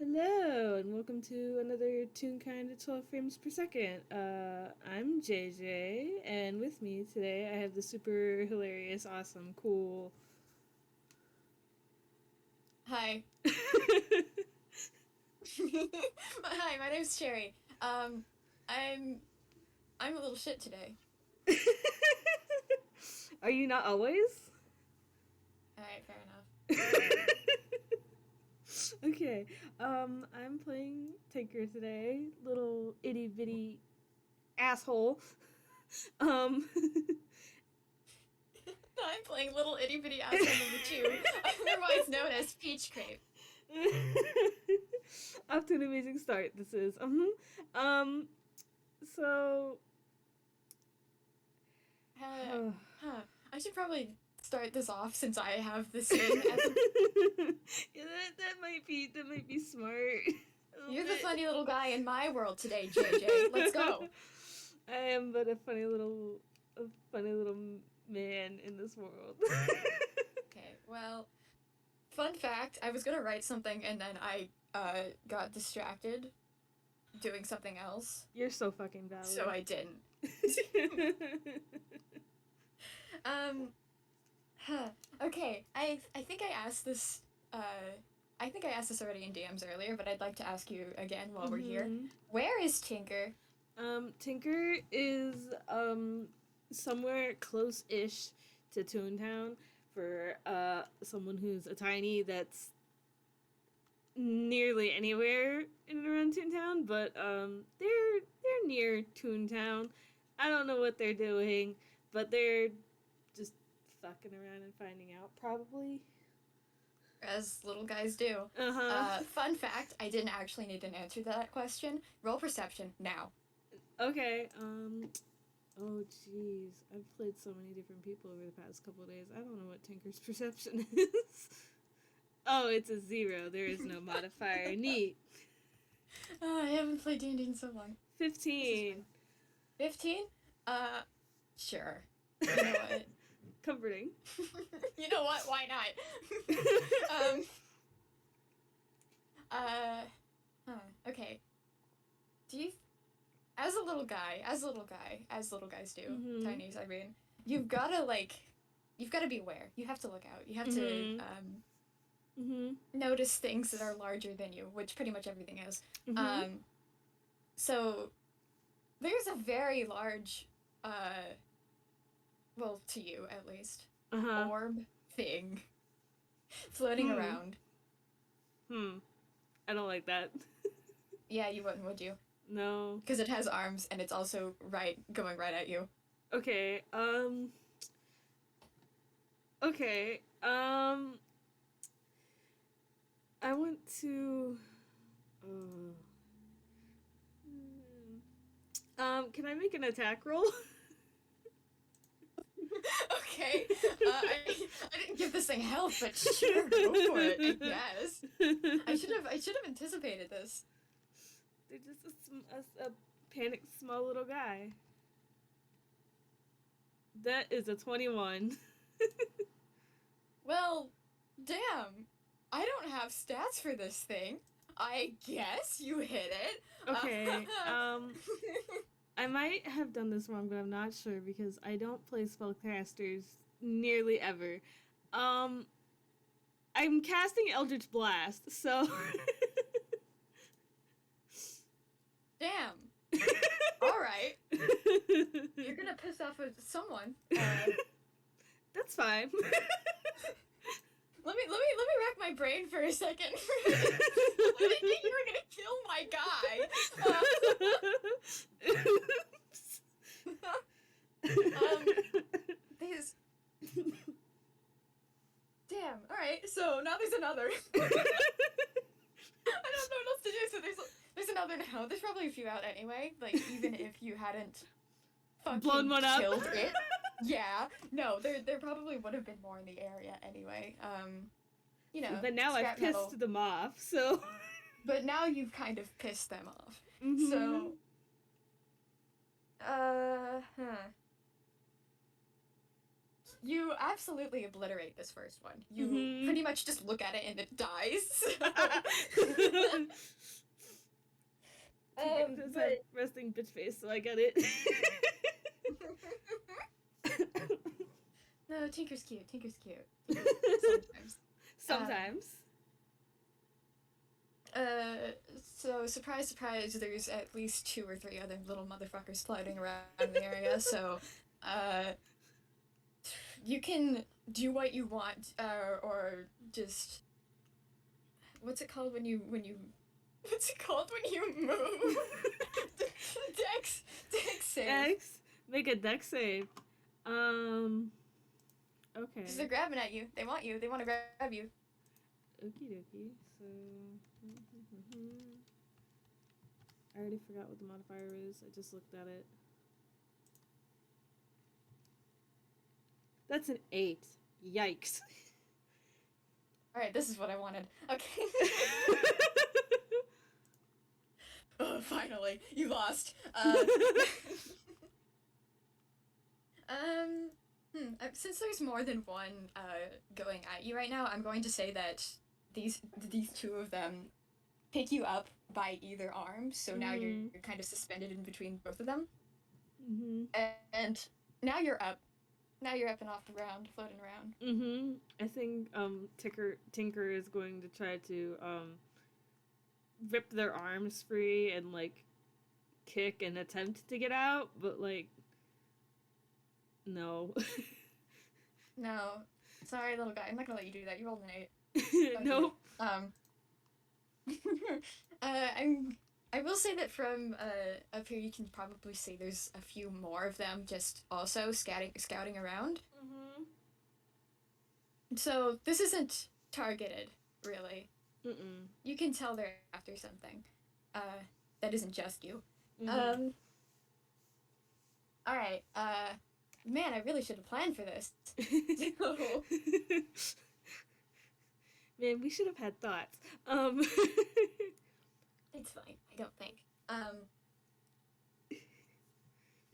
Hello, and welcome to another Toonkind at 12 frames per second. I'm JayJay, and with me today I have the super hilarious, awesome, cool. Hi. Hi, my name's Cherry. I'm I'm a little shit today. Are you not always? Alright, fair enough. Okay, I'm playing Tinker today, little itty bitty asshole. Um, I'm playing Little Itty Bitty Asshole number 2, otherwise known as Peach Crepe. Off to an amazing start. This is. Um. So. Uh, Uh, I should probably start this off since I have the scene as a... yeah, that might be smart. You're the funny little guy in my world today, JJ. Let's go. I am but a funny little man in this world. Okay, well, fun fact, I was gonna write something and then I, got distracted doing something else, You're so fucking valid. so I didn't. Um, Huh. Okay, I think I asked this I think I asked this already in DMs earlier, but I'd like to ask you again while we're here. Where is Tinker? Tinker is somewhere close-ish to Toontown for someone who's a tiny that's nearly anywhere in and around Toontown, but they're near Toontown. I don't know what they're doing, but they're just fucking around and finding out probably. As little guys do. Uh-huh. Fun fact, I didn't actually need an answer to that question. Roll perception now. Okay, oh jeez. I've played so many different people over the past couple of days. I don't know what Tinker's perception is. Oh, it's a 0. There is no modifier. Neat. I haven't played D&D in so long. 15. 15? Sure. You know what? Comforting. You know what? Why not? Okay. Do you, as a little guy, as little guys do, tinies, I mean, you've gotta be aware. You have to look out. You have to, notice things that are larger than you, which pretty much everything is. So, there's a very large, well, to you at least, orb thing floating around. I don't like that. Yeah, you wouldn't, would you? No. Because it has arms and it's also going right at you. Okay, okay, I want to, can I make an attack roll? Okay, I didn't give this thing health, but sure, go for it. I guess. I should have anticipated this. They're just a panicked small little guy. That is a 21. Well, damn. I don't have stats for this thing. I guess you hit it. Okay, I might have done this wrong, but I'm not sure because I don't play spellcasters nearly ever. Um, I'm casting Eldritch Blast, so. Damn. All right. You're gonna piss off someone. That's fine. Let me rack my brain for a second. I didn't think you were gonna kill my guy. These. Damn. All right. So now there's another. I don't know what else to do. So there's another now. There's probably a few out anyway. Like even if you hadn't fucking Blown one up. killed it. Yeah. No. There probably would have been more in the area anyway. You know. But now I've scrap metal. pissed them off, so. But now you've kind of pissed them off. So. You absolutely obliterate this first one. You pretty much just look at it and it dies. does have resting bitch face, so I get it. No, Tinker's cute. Tinker's cute. Sometimes. Sometimes. So surprise, surprise, there's at least 2 or 3 other little motherfuckers floating around the area, so, you can do what you want, or just... What's it called when you move? Dex save. Dex? Make a dex save. Okay. Because they're grabbing at you. They want you. They want to grab you. Okie dokie. So... I already forgot what the modifier is. I just looked at it. That's an 8. Yikes. Alright, this is what I wanted. Okay. Oh, finally. You lost. Since there's more than one, going at you right now, I'm going to say that these 2 of them pick you up by either arm, so now you're kind of suspended in between both of them. And now you're up. Now you're up and off the ground, floating around. I think Tinker is going to try to rip their arms free and like kick and attempt to get out, but like no. No. Sorry, little guy. I'm not gonna let you do that. You rolled an 8. Nope. I will say that from up here you can probably see there's a few more of them just also scouting around. So this isn't targeted, really. You can tell they're after something. That isn't just you. Alright, man, I really should have planned for this. Man, we should have had thoughts. It's fine, I don't think.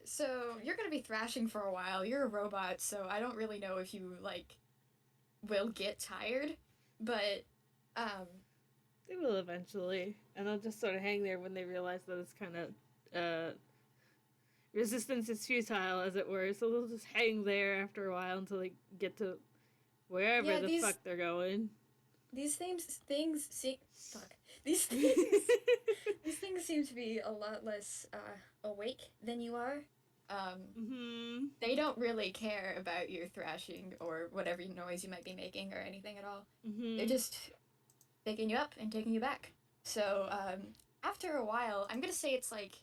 So, you're gonna be thrashing for a while. You're a robot, so I don't really know if you, like, will get tired, but, They will eventually, and they'll just sort of hang there when they realize that it's kind of, resistance is futile, as it were, so they'll just hang there after a while until they get to wherever the fuck they're going. These things seem... Fuck. These things seem to be a lot less, awake than you are. They don't really care about your thrashing or whatever noise you might be making or anything at all. They're just picking you up and taking you back. So, after a while, I'm gonna say it's like,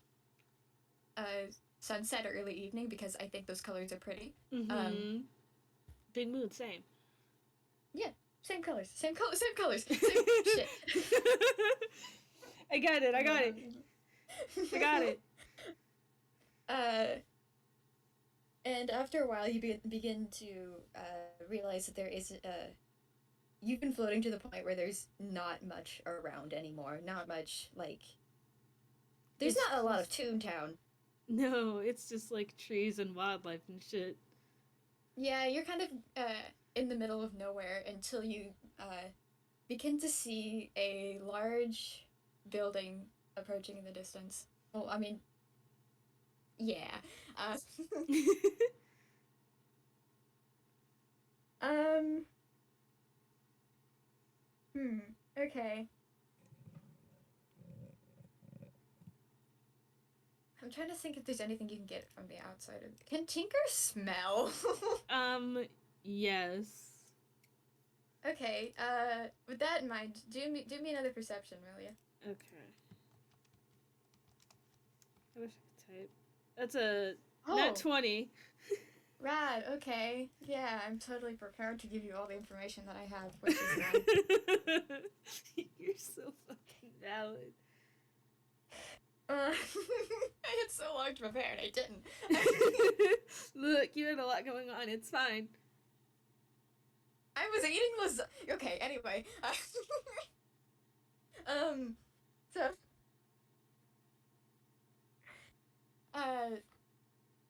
sunset or early evening because I think those colors are pretty. Big mood, same. Yeah, same colors. Same shit. I got it. I got it. And after a while, you begin to realize that there is you've been floating to the point where there's not much around anymore. Not much, like... There's not a lot of Toontown. No, it's just like trees and wildlife and shit. Yeah, you're kind of in the middle of nowhere until you begin to see a large building approaching in the distance. Well, I mean, yeah. Okay. I'm trying to think if there's anything you can get from the outside. Can Tinker smell? Yes. Okay, with that in mind, do me another perception, will you? Okay. I wish I could type. That's a nat 20. Rad, okay. Yeah, I'm totally prepared to give you all the information that I have, which is You're so fucking valid. I had so long to prepare and I didn't. Look, you had a lot going on. It's fine. I was eating lasagna. Okay, anyway.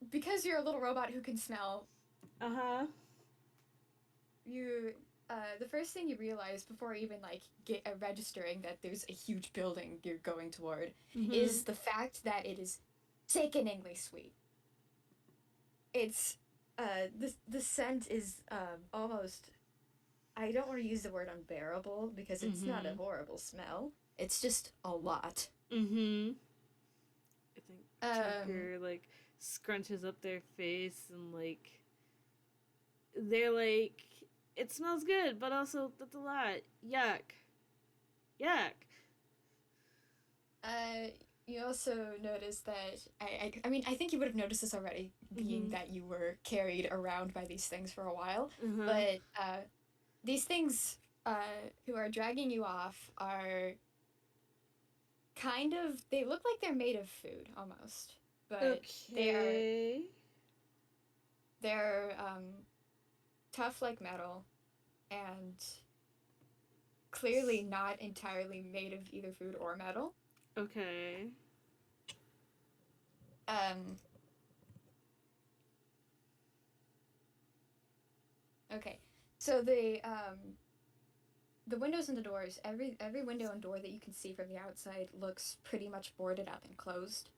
Because you're a little robot who can smell. Uh-huh. You, the first thing you realize before even like registering that there's a huge building you're going toward is the fact that it is sickeningly sweet. It's the scent is almost, I don't want to use the word unbearable because it's not a horrible smell. It's just a lot. I think Tucker like scrunches up their face and like they're like, it smells good, but also that's a lot. Yuck. You also notice that I mean I think you would have noticed this already, being that you were carried around by these things for a while. But these things who are dragging you off are kind of, they look like they're made of food almost, but they're tough like metal and clearly not entirely made of either food or metal. Okay. Okay. So the windows and the doors, every window and door that you can see from the outside looks pretty much boarded up and closed.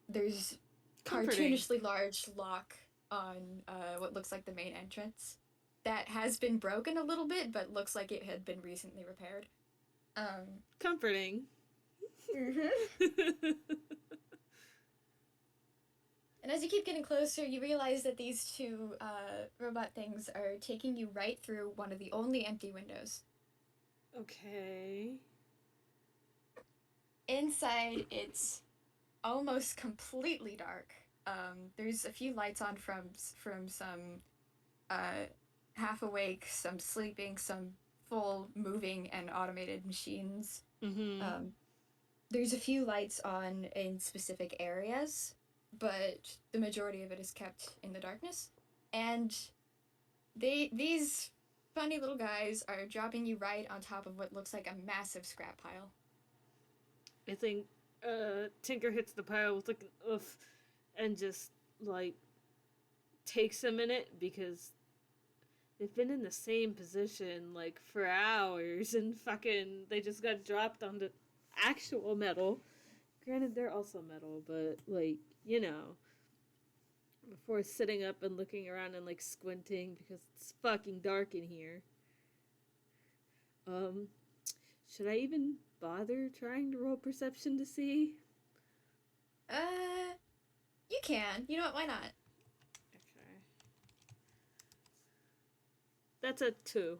There's cartoonishly large lock on what looks like the main entrance that has been broken a little bit, but looks like it had been recently repaired. Comforting. And as you keep getting closer, you realize that these two robot things are taking you right through one of the only empty windows. Okay. Inside, it's almost completely dark. There's a few lights on from some half awake, some sleeping, some full moving and automated machines. There's a few lights on in specific areas, but the majority of it is kept in the darkness. And these funny little guys are dropping you right on top of what looks like a massive scrap pile. I think Tinker hits the pile with like an oof and just like takes a minute because they've been in the same position like for hours and fucking they just got dropped onto actual metal. Granted, they're also metal, but like, you know, before sitting up and looking around and like squinting because it's fucking dark in here. Should I even bother trying to roll perception to see? You can. You know what? Why not? Okay. That's a 2.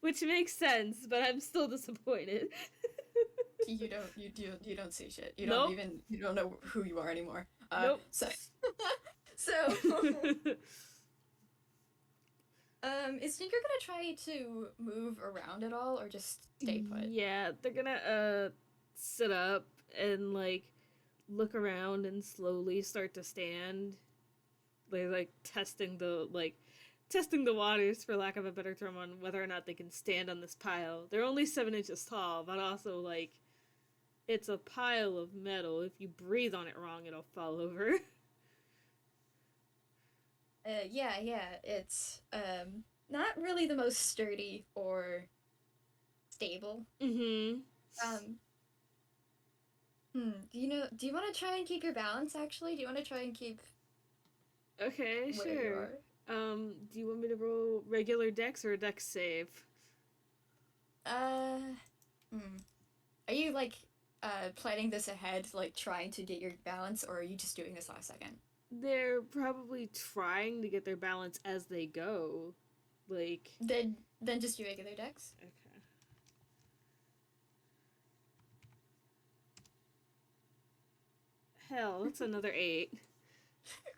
Which makes sense, but I'm still disappointed. You don't see shit. You don't know who you are anymore. Nope. So is Tinker gonna try to move around at all or just stay put? Yeah, they're gonna sit up and like look around and slowly start to stand. They're like testing the waters, for lack of a better term, on whether or not they can stand on this pile. They're only 7 inches tall, but also like it's a pile of metal. If you breathe on it wrong, it'll fall over. Yeah, it's not really the most sturdy or stable. Mm-hmm. Do you want to try and keep your balance, actually? Do you want to try and keep... Okay, sure. Do you want me to roll regular dex or a dex save? Are you, like, planning this ahead, like, trying to get your balance, or are you just doing this last second? They're probably trying to get their balance as they go. Like... Then just do regular dex. Okay. Hell, that's another 8.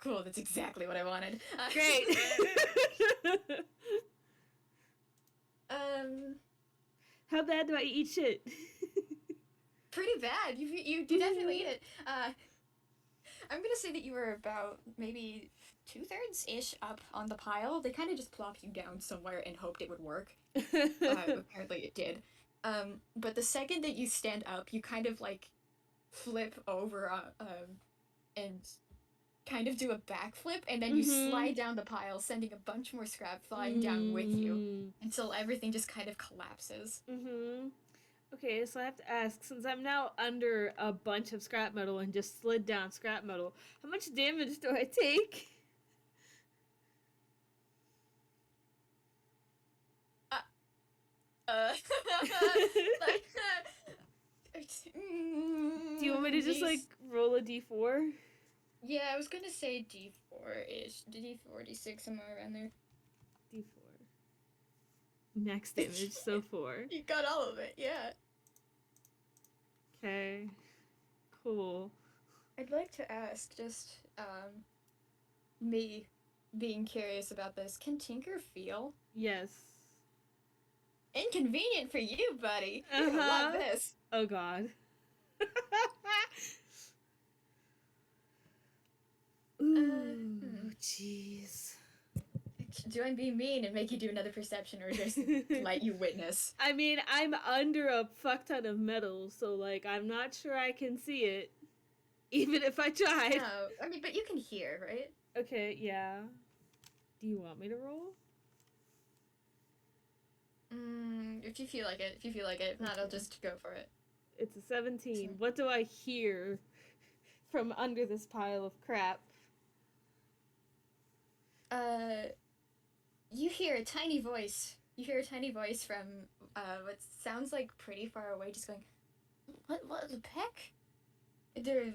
Cool, that's exactly what I wanted. Great! How bad do I eat shit? Pretty bad. You definitely eat it. I'm gonna say that you were about maybe 2/3-ish up on the pile. They kind of just plopped you down somewhere and hoped it would work. Apparently it did. But the second that you stand up, you kind of like flip over and kind of do a backflip, and then you slide down the pile, sending a bunch more scrap flying down with you until everything just kind of collapses. Okay, so I have to ask, since I'm now under a bunch of scrap metal and just slid down scrap metal, how much damage do I take? Like, do you want me to just, like, roll a d4? Yeah, I was gonna say d4-ish. D4, d6, somewhere around there. D4. Max damage, so 4. You got all of it, yeah. Okay. Cool. I'd like to ask, just, me being curious about this, can Tinker feel? Yes. Inconvenient for you, buddy. You're gonna love this. Oh, God. Ooh, jeez. Do I be mean and make you do another perception, or just let you witness? I mean, I'm under a fuck ton of metal, so, like, I'm not sure I can see it. Even if I tried. No, I mean, but you can hear, right? Okay, yeah. Do you want me to roll? If you feel like it. If you feel like it. If not, I'll just go for it. It's a 17. What do I hear from under this pile of crap? You hear a tiny voice. You hear a tiny voice from, what sounds like pretty far away, just going, what the heck? There,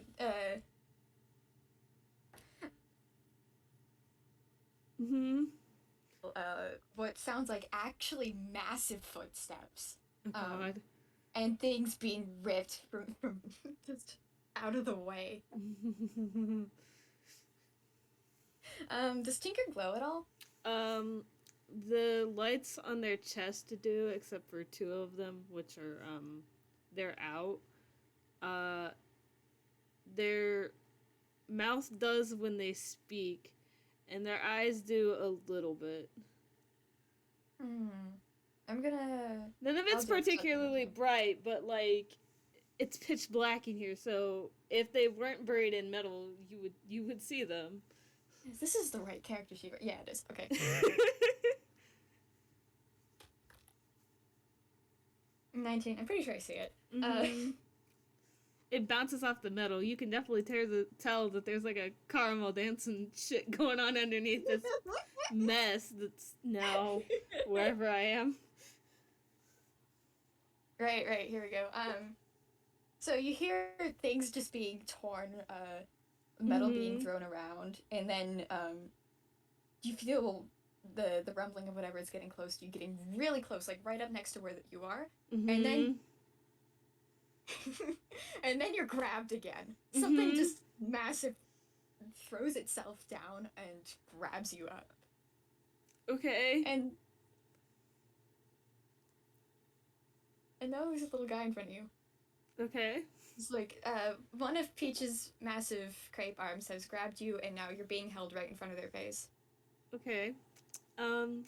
what sounds like actually massive footsteps. Oh, God. And things being ripped from just out of the way. Does Tinker glow at all? The lights on their chest do, except for 2 of them, which are, they're out. Their mouth does when they speak, and their eyes do a little bit. I'm gonna... None of it's particularly bright, but, like, it's pitch black in here, so if they weren't buried in metal, you would see them. This is the right character sheet. Yeah, it is. Okay. 19. I'm pretty sure I see it. It bounces off the metal. You can definitely tell that there's like a caramel dancing shit going on underneath this mess that's now wherever I am. Right, here we go. So you hear things just being torn, metal being thrown around, and then, you feel the rumbling of whatever is getting close to you, getting really close, like right up next to where you are, and then and then you're grabbed again. Something just massive throws itself down and grabs you up. Okay. And now there's a little guy in front of you. Okay. It's like, one of Peach's massive crepe arms has grabbed you, and now you're being held right in front of their face. Okay. I'm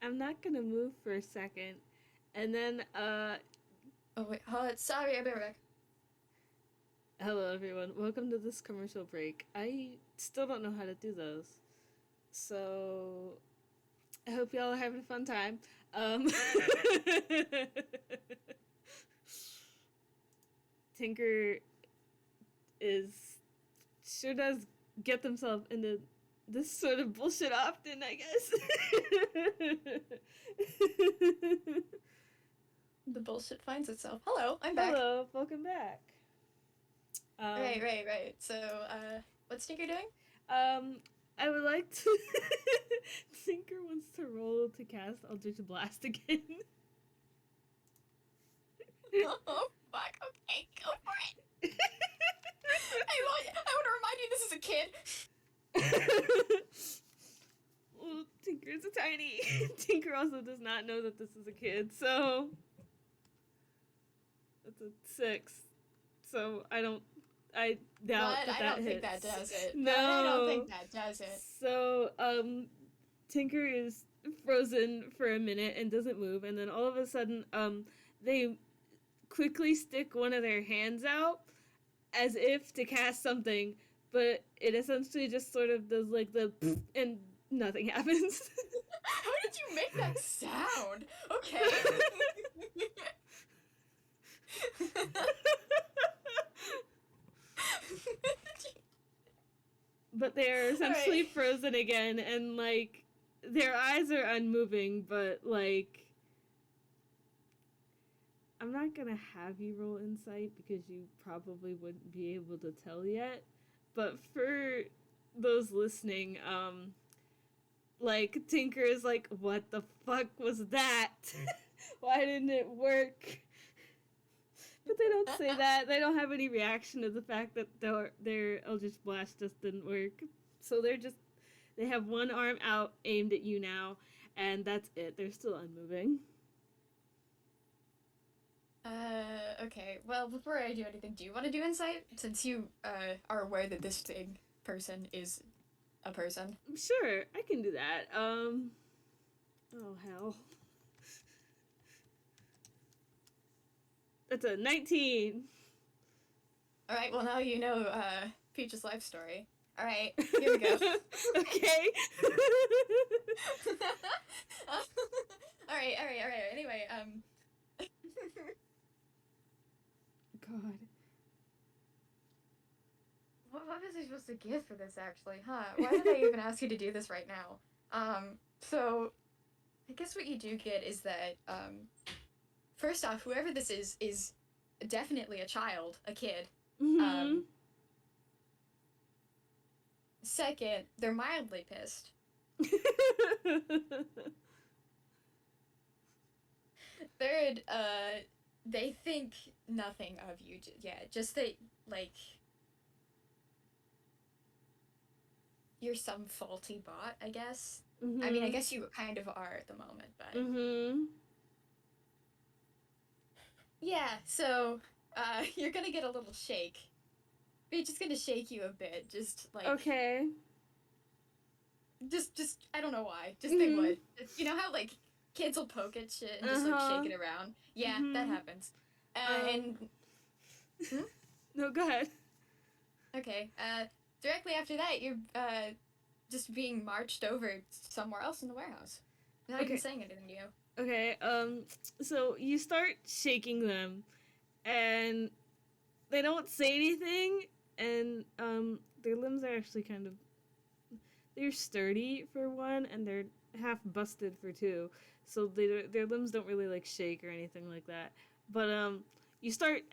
not gonna move for a second. And then, Oh, wait, sorry, I'll be right back. Hello, everyone. Welcome to this commercial break. I still don't know how to do those. So, I hope y'all are having a fun time. Tinker sure does get themselves into this sort of bullshit often, I guess. The bullshit finds itself. Hello, I'm back. Hello, welcome back. Right. So, what's Tinker doing? I would like to... Tinker wants to roll to cast Eldritch Blast again. Oh, fuck. Okay, go for it. I want to remind you this is a kid. Well, Tinker's a tiny. Tinker also does not know that this is a kid, so... That's a 6. So I doubt I that don't hits. think that does it. No. I don't think that does it. So, Tinker is frozen for a minute and doesn't move, and then all of a sudden, they quickly stick one of their hands out as if to cast something, but it essentially just sort of does like the and nothing happens. How did you make that sound? Okay. But they're essentially frozen again, and like their eyes are unmoving, but like I'm not gonna have you roll insight because you probably wouldn't be able to tell yet. But for those listening, like Tinker is like, what the fuck was that? Why didn't it work? But they don't say that. They don't have any reaction to the fact that their Eldritch Blast just didn't work. So they have one arm out aimed at you now, and that's it. They're still unmoving. Okay. Well, before I do anything, do you want to do insight? Since you, are aware that this thing person is a person. Sure, I can do that. Oh, hell. That's a 19. Alright, well now you know, Peach's life story. Alright, here we go. Okay. Alright. Anyway, God. What was I supposed to give for this, actually? Huh? Why did I even ask you to do this right now? So, I guess what you do get is that, first off, whoever this is definitely a child, a kid. Mm-hmm. Second, they're mildly pissed. Third, they think nothing of you. Just that, like, you're some faulty bot, I guess. Mm-hmm. I mean, I guess you kind of are at the moment, but... Mm-hmm. Yeah, so, you're gonna get a little shake. Beach is gonna shake you a bit, just, like... Okay. Just, I don't know why. Just they would. You know how, like, kids will poke at shit and just, like, shake it around? Yeah, that happens. And... No, go ahead. Okay, directly after that, you're, just being marched over somewhere else in the warehouse. Not even saying anything to you. Okay, so you start shaking them, and they don't say anything, and, their limbs are actually kind of... They're sturdy, for one, and they're half busted, for two. So their limbs don't really, like, shake or anything like that. But, you start,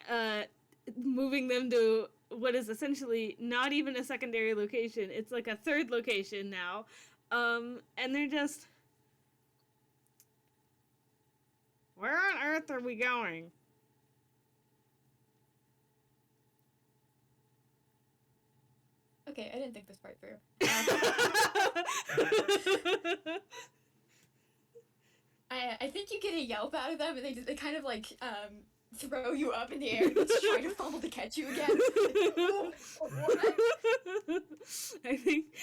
moving them to what is essentially not even a secondary location. It's like a third location now. And they're just... Where on earth are we going? Okay, I didn't think this part through. I think you get a yelp out of them, and they kind of, like, throw you up in the air and try to fumble to catch you again. I think,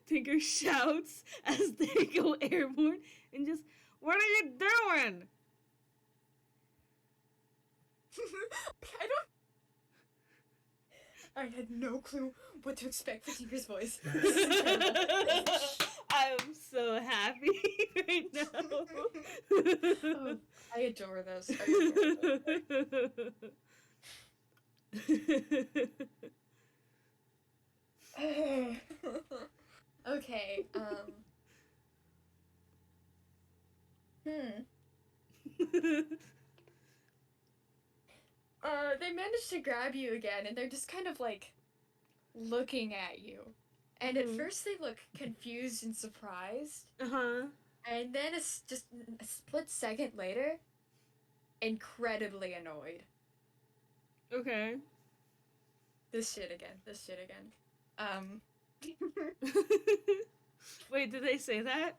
Tinker shouts as they go airborne and just, what are you doing? I had no clue what to expect for Tinker's voice. I'm so happy right now. Oh, I adore this. Okay, they managed to grab you again, and they're just kind of, like, looking at you. And at first they look confused and surprised. Uh-huh. And then it's just a split second later, incredibly annoyed. Okay. This shit again. Wait, did they say that?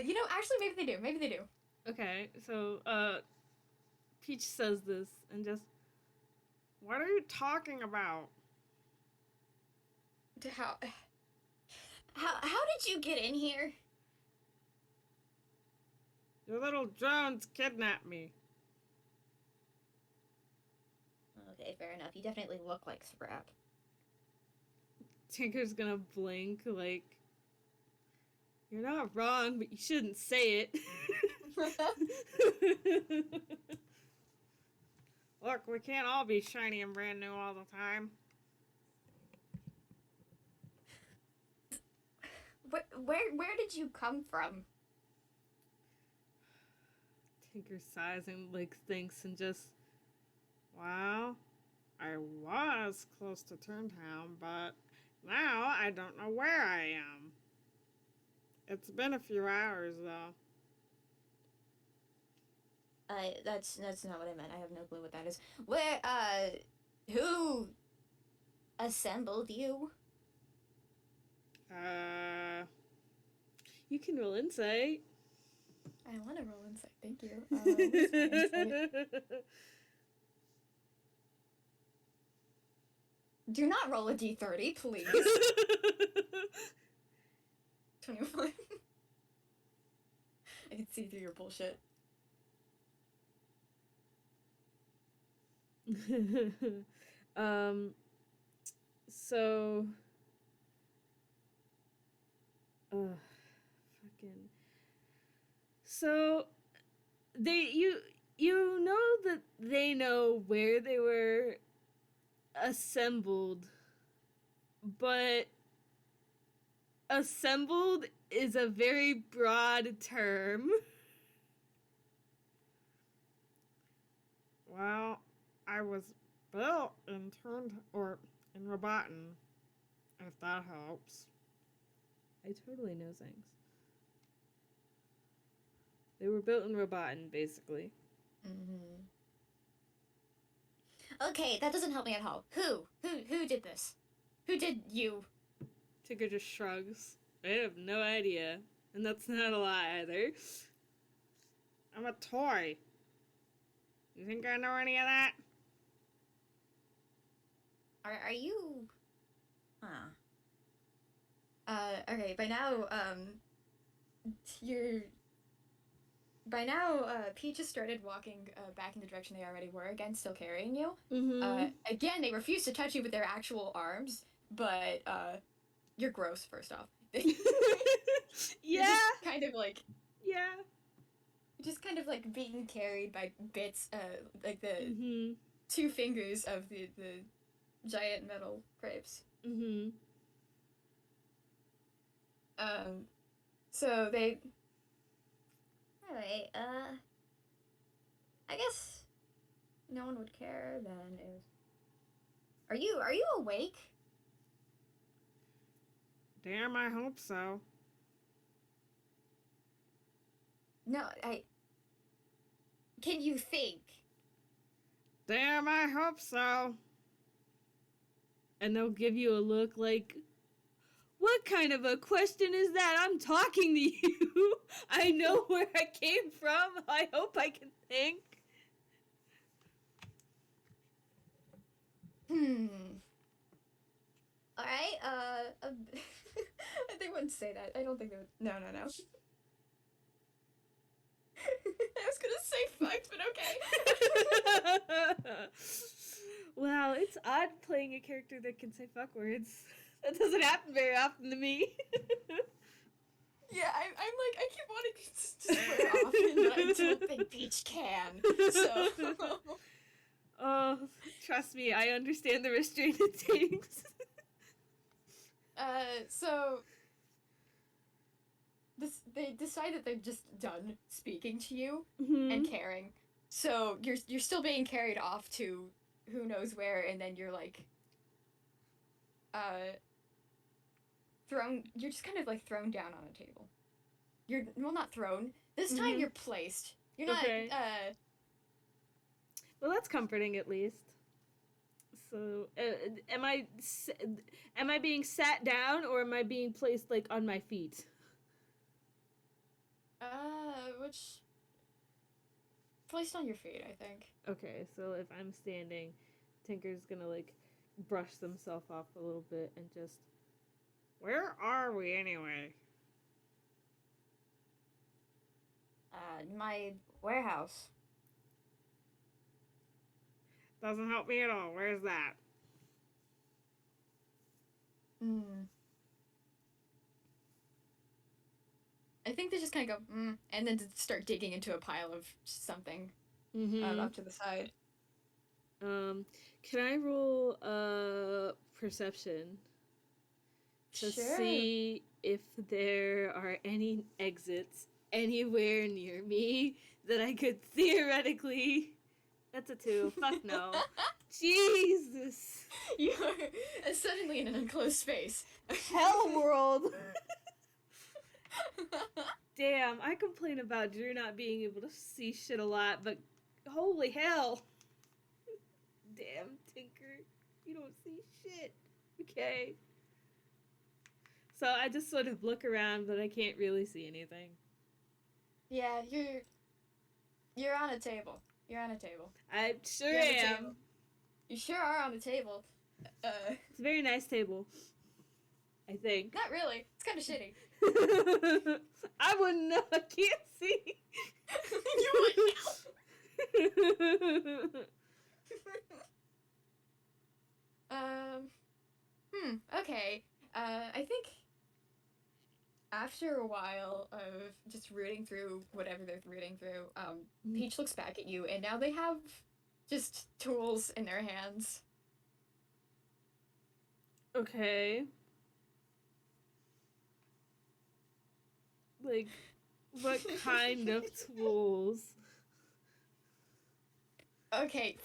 You know, actually, maybe they do. Okay, so, Peach says this, and just, what are you talking about? How did you get in here? Your little drones kidnapped me. Okay, fair enough. You definitely look like Scrap. Tinker's gonna blink like, you're not wrong, but you shouldn't say it. Look, we can't all be shiny and brand new all the time. Where did you come from? Tinker sighs and like thinks and just, well, I was close to Toontown, but now I don't know where I am. It's been a few hours though. That's not what I meant. I have no clue what that is. Where who assembled you? You can roll insight. I want to roll insight. Thank you. What's my insight? Do not roll a d30, please. 21. I can see through your bullshit. So fucking so you know that they know where they were assembled, but assembled is a very broad term. Well, I was built in Robotin, if that helps. I totally know things. They were built in Robotin, basically. Mm-hmm. Okay, that doesn't help me at all. Who did this? Who did you? Tinker just shrugs. I have no idea. And that's not a lie either. I'm a toy. You think I know any of that? Are you? Huh. Okay, by now, Peach has started walking back in the direction they already were, again, still carrying you. Mm-hmm. Again, they refuse to touch you with their actual arms, but, you're gross, first off. Yeah! Just kind of like... Yeah. Just kind of, like, being carried by bits, like the Mm-hmm. 2 fingers of the giant metal crepes. Mm-hmm. So they... Alright, I guess no one would care then if... Are you awake? Damn, I hope so. No, Can you think? Damn, I hope so. And they'll give you a look like, what kind of a question is that? I'm talking to you. I know where I came from. I hope I can think. Alright, they wouldn't say that. I don't think they would. No. I was gonna say fucked, but okay. Wow, it's odd playing a character that can say fuck words. That doesn't happen very often to me. Yeah, I'm like, I keep wanting to swear often, but I don't think Peach can. So. Oh, trust me, I understand the restraint it takes. So they decide that they're just done speaking to you and caring. So you're still being carried off to who knows where, and then you're like you're just kind of like thrown down on a table. You're not thrown. This time you're placed. You're not Okay. Well, that's comforting at least. So, am I being sat down or am I being placed like on my feet? Which placed on your feet, I think. Okay, so if I'm standing, Tinker's gonna like brush themselves off a little bit and just, where are we anyway? My warehouse. Doesn't help me at all. Where's that? Mm. I think they just kind of go, and then start digging into a pile of something off to the side. Can I roll perception to see if there are any exits anywhere near me that I could theoretically... That's a 2. Fuck no. Jesus. You're suddenly in an enclosed space. Hell world. Damn, I complain about Drew not being able to see shit a lot, but holy hell. Damn, Tinker. You don't see shit. Okay. So I just sort of look around, but I can't really see anything. Yeah, you're on a table. You're on a table. I sure am. You sure are on a table. It's a very nice table. I think. Not really. It's kind of shitty. I wouldn't know. I can't see. You wouldn't know. Okay. I think after a while of just rooting through whatever they're rooting through, Peach looks back at you, and now they have just tools in their hands. Okay. Like, what kind of tools? Okay,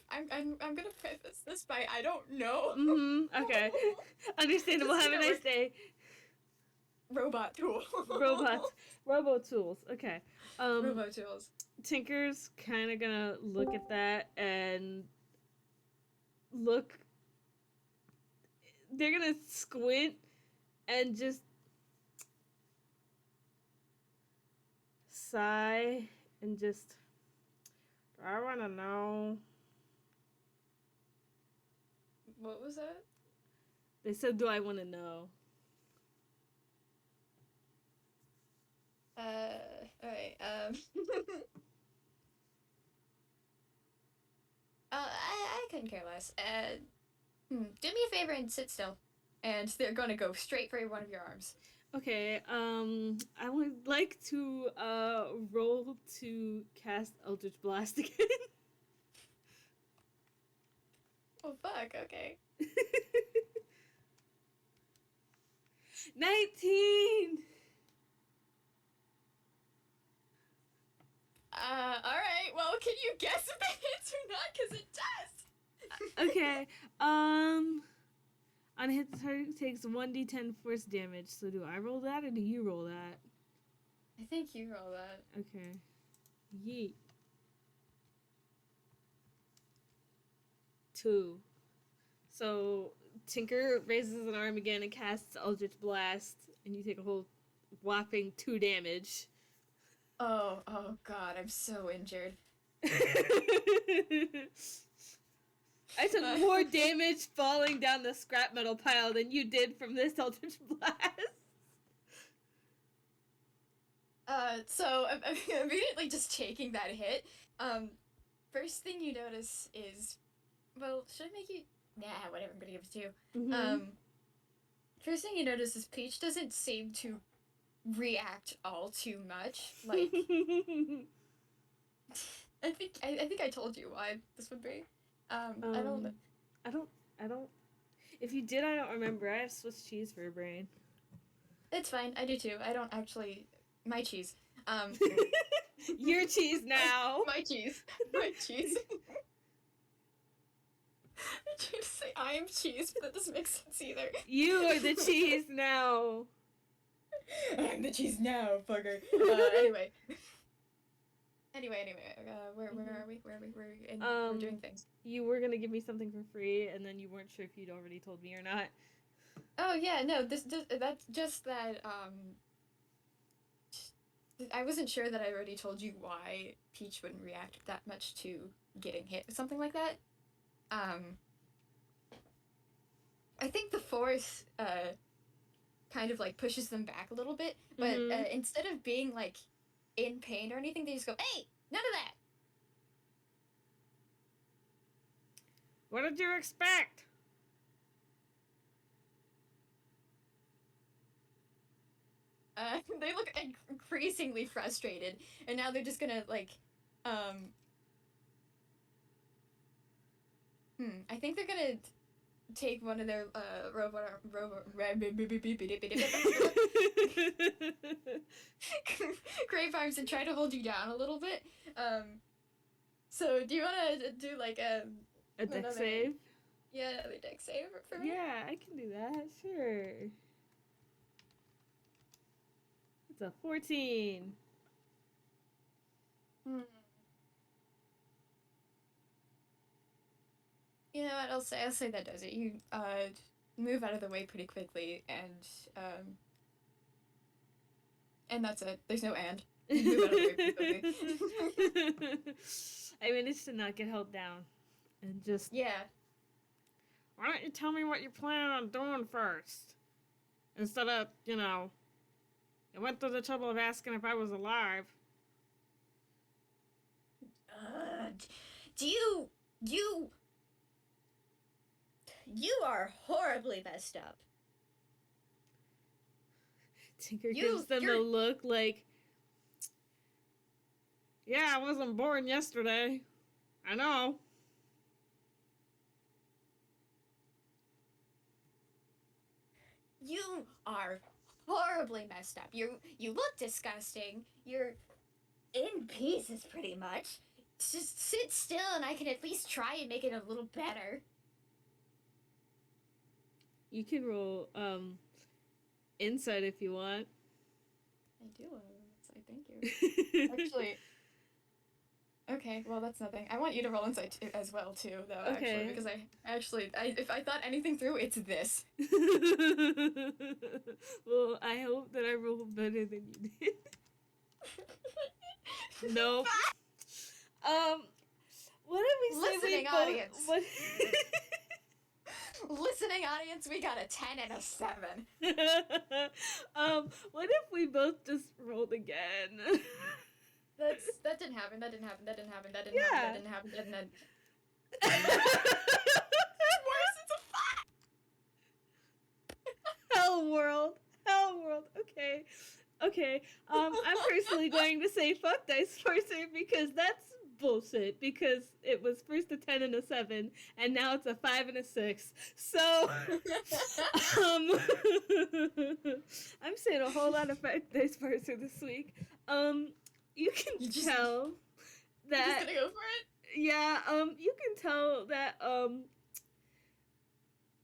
I'm gonna preface this by I don't know. Okay. Understandable. Have a nice day. Robot tool. Robo tools. Okay. Robo tools. Tinker's kind of gonna look at that and look. They're gonna squint and just sigh and just. I want to know. What was that? They said, "Do I want to know?" Alright, I couldn't care less. Do me a favor and sit still. And they're gonna go straight for one of your arms. Okay, I would like to, roll to cast Eldritch Blast again. Oh, fuck, okay. 19! Alright, well, can you guess if it hits or not? Because it does! Okay, on hit, the target takes 1d10 force damage, so do I roll that or do you roll that? I think you roll that. Okay. Yeet. 2. So, Tinker raises an arm again and casts Eldritch Blast, and you take a whole whopping 2 damage. Oh god, I'm so injured. I took more damage falling down the scrap metal pile than you did from this Eldritch Blast. So immediately just taking that hit, first thing you notice is, well, should I make you? Nah, whatever, I'm gonna give it to you. First thing you notice is Peach doesn't seem to react all too much. Like, I think I told you why this would be. I don't. If you did, I don't remember. I have Swiss cheese for a brain. It's fine. I do too. I don't actually. My cheese. Your cheese now. My cheese. My cheese. I tried to say I am cheese, but that doesn't make sense either. You are the cheese now. I'm the cheese now, fucker. Anyway. Where are we? We're doing things. You were gonna give me something for free, and then you weren't sure if you'd already told me or not. Oh yeah, no. That's just that. I wasn't sure that I already told you why Peach wouldn't react that much to getting hit, something like that. I think the force kind of like pushes them back a little bit, but instead of being like in pain or anything, they just go, "Hey, none of that." What did you expect? they look increasingly frustrated, and now they're just gonna like, I think they're gonna take one of their grape arms and try to hold you down a little bit. So do you want to do like a deck save? Yeah, another deck save for me? Yeah, I can do that, sure. It's a 14. You know what, I'll say that does it. You move out of the way pretty quickly, and that's it. There's no and. You move out of the way pretty quickly. I managed to not get held down. And just... Yeah. Why don't you tell me what you plan on doing first? Instead of, you went through the trouble of asking if I was alive. You are horribly messed up. Tinker gives them a look like, yeah, I wasn't born yesterday. I know. You are horribly messed up. You look disgusting. You're in pieces pretty much. Just sit still and I can at least try and make it a little better. You can roll insight if you want. I do want insight, thank you. Actually, okay, well that's nothing. I want you to roll insight as well too, though. Okay. Actually, because if I thought anything through, it's this. Well, I hope that I rolled better than you did. Nope. What did we say? Listening audience. Listening audience, we got a 10 and a 7. What if we both just rolled again? That didn't happen. That didn't happen. Worse, it's a 5. Hell world. Okay. I'm personally going to say fuck Dice Parser because that's bullshit. Because it was first a 10 and a 7, and now it's a 5 and a 6. So, I'm saying a whole lot of fuck Dice Parser this week. You can tell that. You're just gonna go for it? Yeah. You can tell that.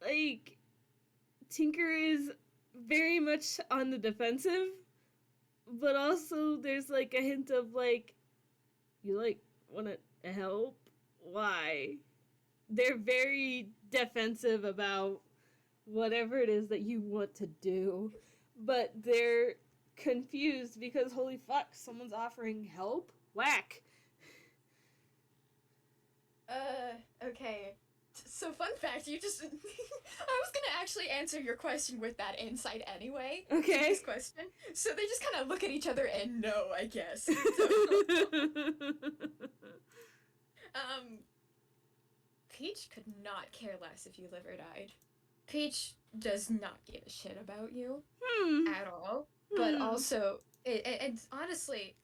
Like, Tinker is very much on the defensive, but also there's like a hint of like, you like want to help? Why? They're very defensive about whatever it is that you want to do, but they're confused because holy fuck, someone's offering help? Whack. Okay. So fun fact, you just I was gonna actually answer your question with that insight anyway. Okay. This question. So they just kind of look at each other and know, I guess. So, Peach could not care less if you live or died. Peach does not give a shit about you at all. But also, it's honestly,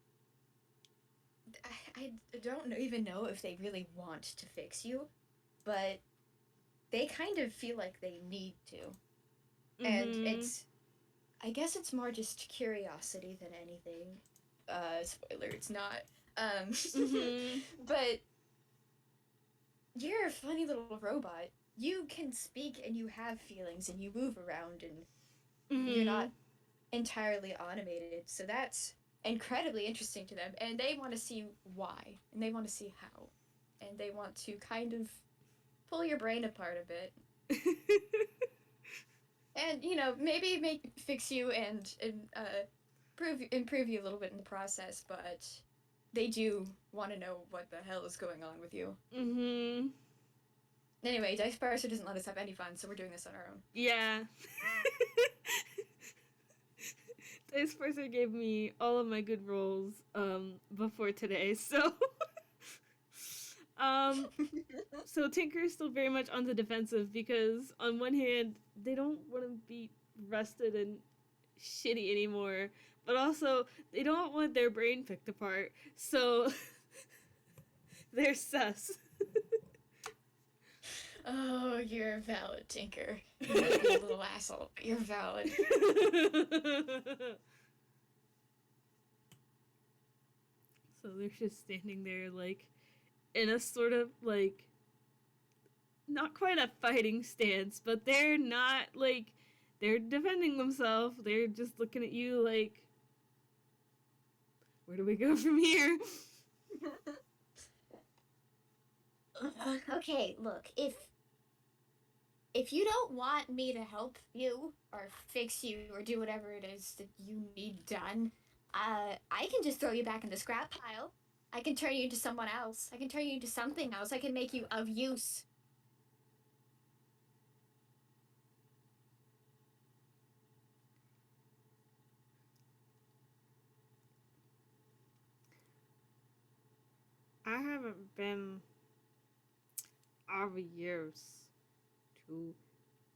I don't even know if they really want to fix you, but they kind of feel like they need to. And I guess it's more just curiosity than anything. Spoiler, it's not. But you're a funny little robot. You can speak and you have feelings and you move around and you're not entirely automated. So that's incredibly interesting to them. And they want to see why. And they want to see how. And they want to kind of pull your brain apart a bit. And, maybe fix you and improve you a little bit in the process, but they do want to know what the hell is going on with you. Anyway, Dice Parser doesn't let us have any fun, so we're doing this on our own. Yeah. Dice Parser gave me all of my good rolls before today, so... So Tinker is still very much on the defensive because on one hand, they don't want to be rusted and shitty anymore, but also they don't want their brain picked apart, so they're sus. Oh, you're valid, Tinker. You might be a little asshole, but you're valid. So they're just standing there, like, in a sort of, like, not quite a fighting stance, but they're not, like, they're defending themselves. They're just looking at you like, where do we go from here? Okay, look, if you don't want me to help you or fix you or do whatever it is that you need done, I can just throw you back in the scrap pile. I can turn you into someone else. I can turn you into something else. I can make you of use. I haven't been of use to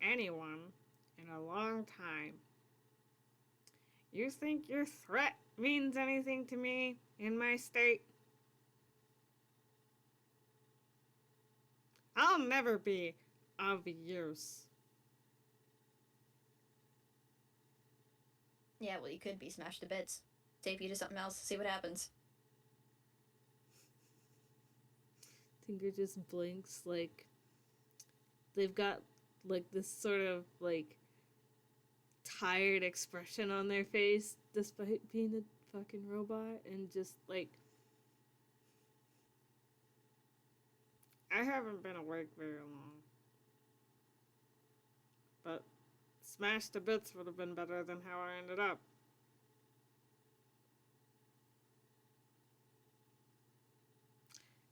anyone in a long time. You think your threat means anything to me in my state? I'll never be of use. Yeah, well, you could be smashed to bits. Tape you to something else, see what happens. Tinker just blinks, like, they've got, like, this sort of, like, tired expression on their face despite being a fucking robot, and just, like, I haven't been awake very long. But smashed to bits would have been better than how I ended up.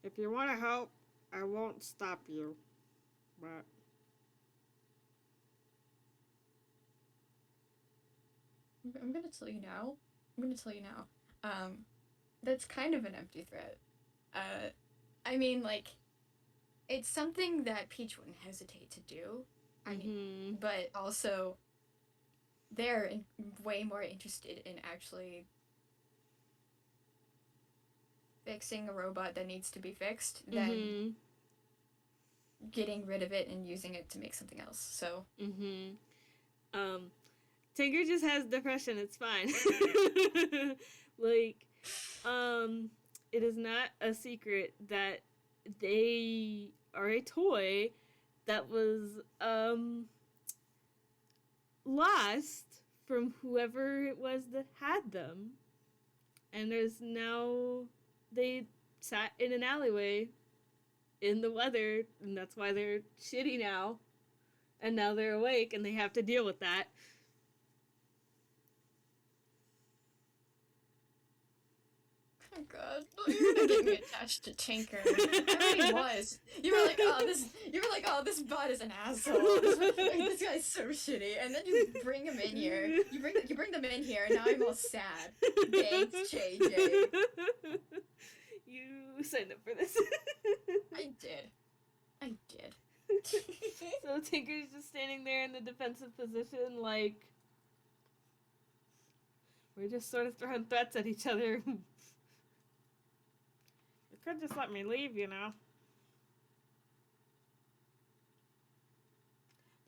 If you want to help, I won't stop you. But I'm gonna tell you now. I'm gonna tell you now. That's kind of an empty threat. I mean, like, it's something that Peach wouldn't hesitate to do. I mean, but also, they're way more interested in actually fixing a robot that needs to be fixed than getting rid of it and using it to make something else. So. Tinker just has depression. It's fine. Like, it is not a secret that they are a toy that was lost from whoever it was that had them, and there's now they sat in an alleyway in the weather, and that's why they're shitty now, and now they're awake and they have to deal with that. Oh god, you're gonna get me attached to Tinker. I already was. You were like, oh, this bot is an asshole. This guy's so shitty. And then you bring him in here. You bring them in here, and now I'm all sad. Thanks, JayJay. You signed up for this. I did. So Tinker's just standing there in the defensive position, like, we're just sort of throwing threats at each other. You could just let me leave, you know.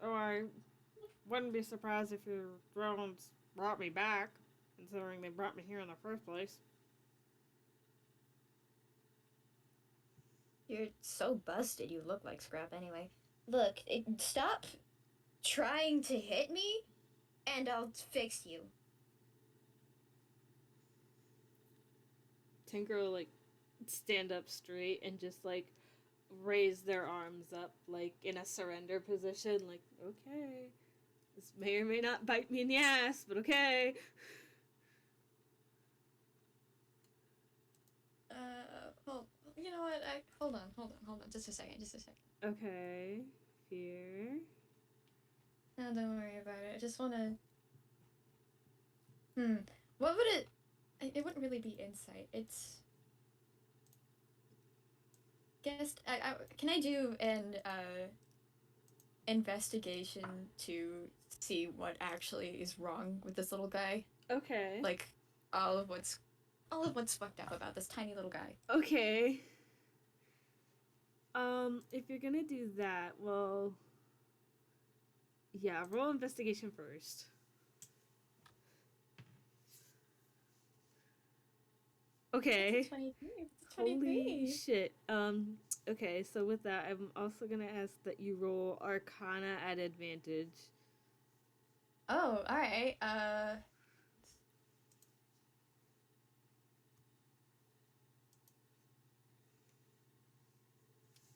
Or I wouldn't be surprised if your drones brought me back, considering they brought me here in the first place. You're so busted, you look like scrap anyway. Look, stop trying to hit me, and I'll fix you. Tinker will, like, stand up straight and just, like, raise their arms up, like, in a surrender position, like, okay, this may or may not bite me in the ass, but okay. Well, you know what, hold on, just a second. Okay, fear. No, don't worry about it, I just wanna... What would it... It wouldn't really be insight, it's... Guess, can I do an, investigation to see what actually is wrong with this little guy? Okay. Like, all of what's fucked up about this tiny little guy. Okay. If you're gonna do that, well, yeah, roll investigation first. Okay. 23. Holy shit. Okay, so with that, I'm also gonna ask that you roll Arcana at advantage. Oh, alright.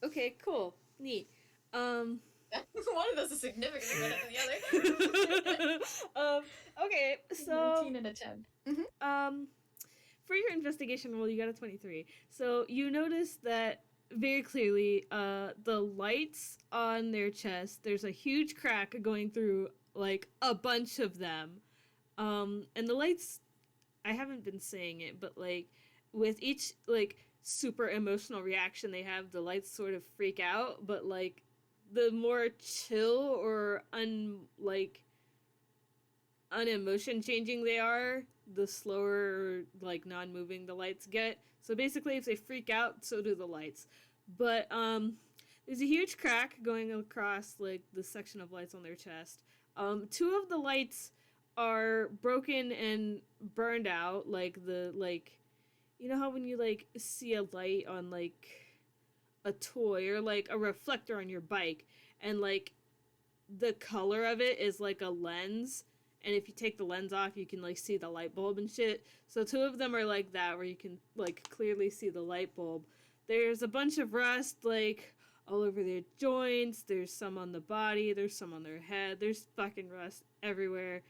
Okay, cool. Neat. One of those is significantly better than the other. Okay, so 19 and a 10. for your investigation roll, you got a 23. So you notice that very clearly, the lights on their chest, there's a huge crack going through, like, a bunch of them. And the lights, I haven't been saying it, but, like, with each, like, super emotional reaction they have, the lights sort of freak out, but, like, the more chill or unemotion changing they are, the slower, like, non-moving the lights get. So basically, if they freak out, so do the lights. But there's a huge crack going across, like, the section of lights on their chest. Two of the lights are broken and burned out, like, you know how when you, like, see a light on, like, a toy or, like, a reflector on your bike, and, like, the color of it is like a lens, and if you take the lens off, you can, like, see the light bulb and shit. So two of them are like that, where you can, like, clearly see the light bulb. There's a bunch of rust, like, all over their joints. There's some on the body. There's some on their head. There's fucking rust everywhere.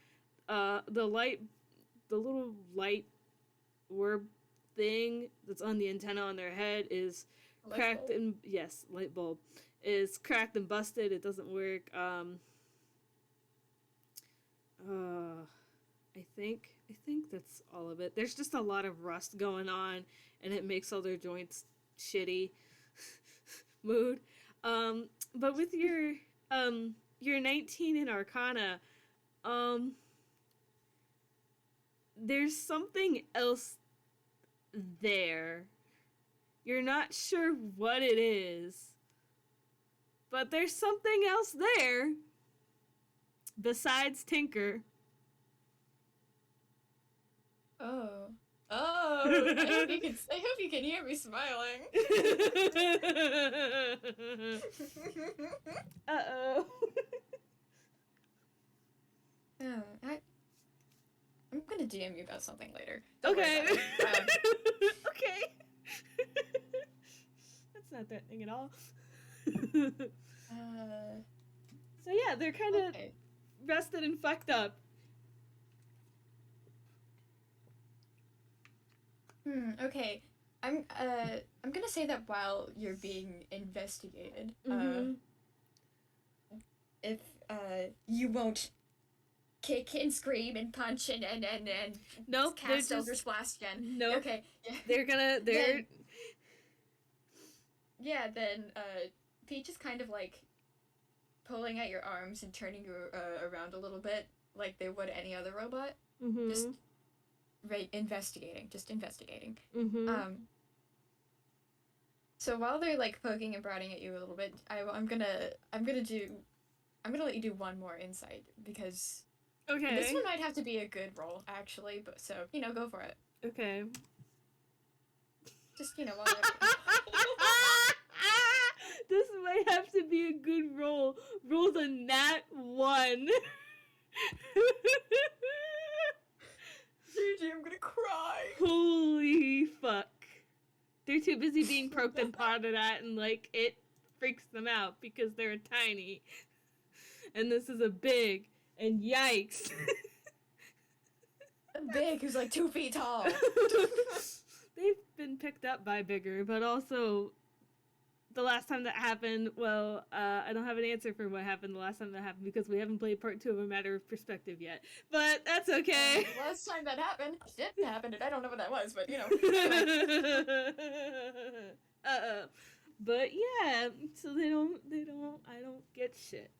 The little light orb thing that's on the antenna on their head is cracked and, yes, light bulb is cracked and busted. It doesn't work. I think that's all of it. There's just a lot of rust going on, and it makes all their joints shitty. Mood. But with your 19 in Arcana, there's something else there. You're not sure what it is, but there's something else there besides Tinker. Oh. I hope you can hear me smiling. Uh-oh. I'm gonna DM you about something later. Okay. Okay. That's not threatening at all. So yeah, they're kind of rusted and fucked up. Okay. I'm gonna say that while you're being investigated, if you won't kick and scream and punch and nope, cast Elder Splash again. Nope. Okay. Yeah. Then Peach is kind of like pulling at your arms and turning you around a little bit like they would any other robot. Just investigating. So while they're like poking and prodding at you a little bit, I'm gonna let you do one more insight, because this one might have to be a good roll actually, but so go for it. Okay. Just while this might have to be a good roll. Roll's a nat 1. JayJay, I'm gonna cry. Holy fuck. They're too busy being poked and prodded at, and, like, it freaks them out because they're tiny. And this is a big, and yikes. A big who's like 2 feet tall. They've been picked up by bigger, but also the last time that happened, well, I don't have an answer for what happened the last time that happened because we haven't played part 2 of A Matter of Perspective yet. But that's okay. Last time that happened, and I don't know what that was, but Uh-oh. But yeah, so I don't get shit.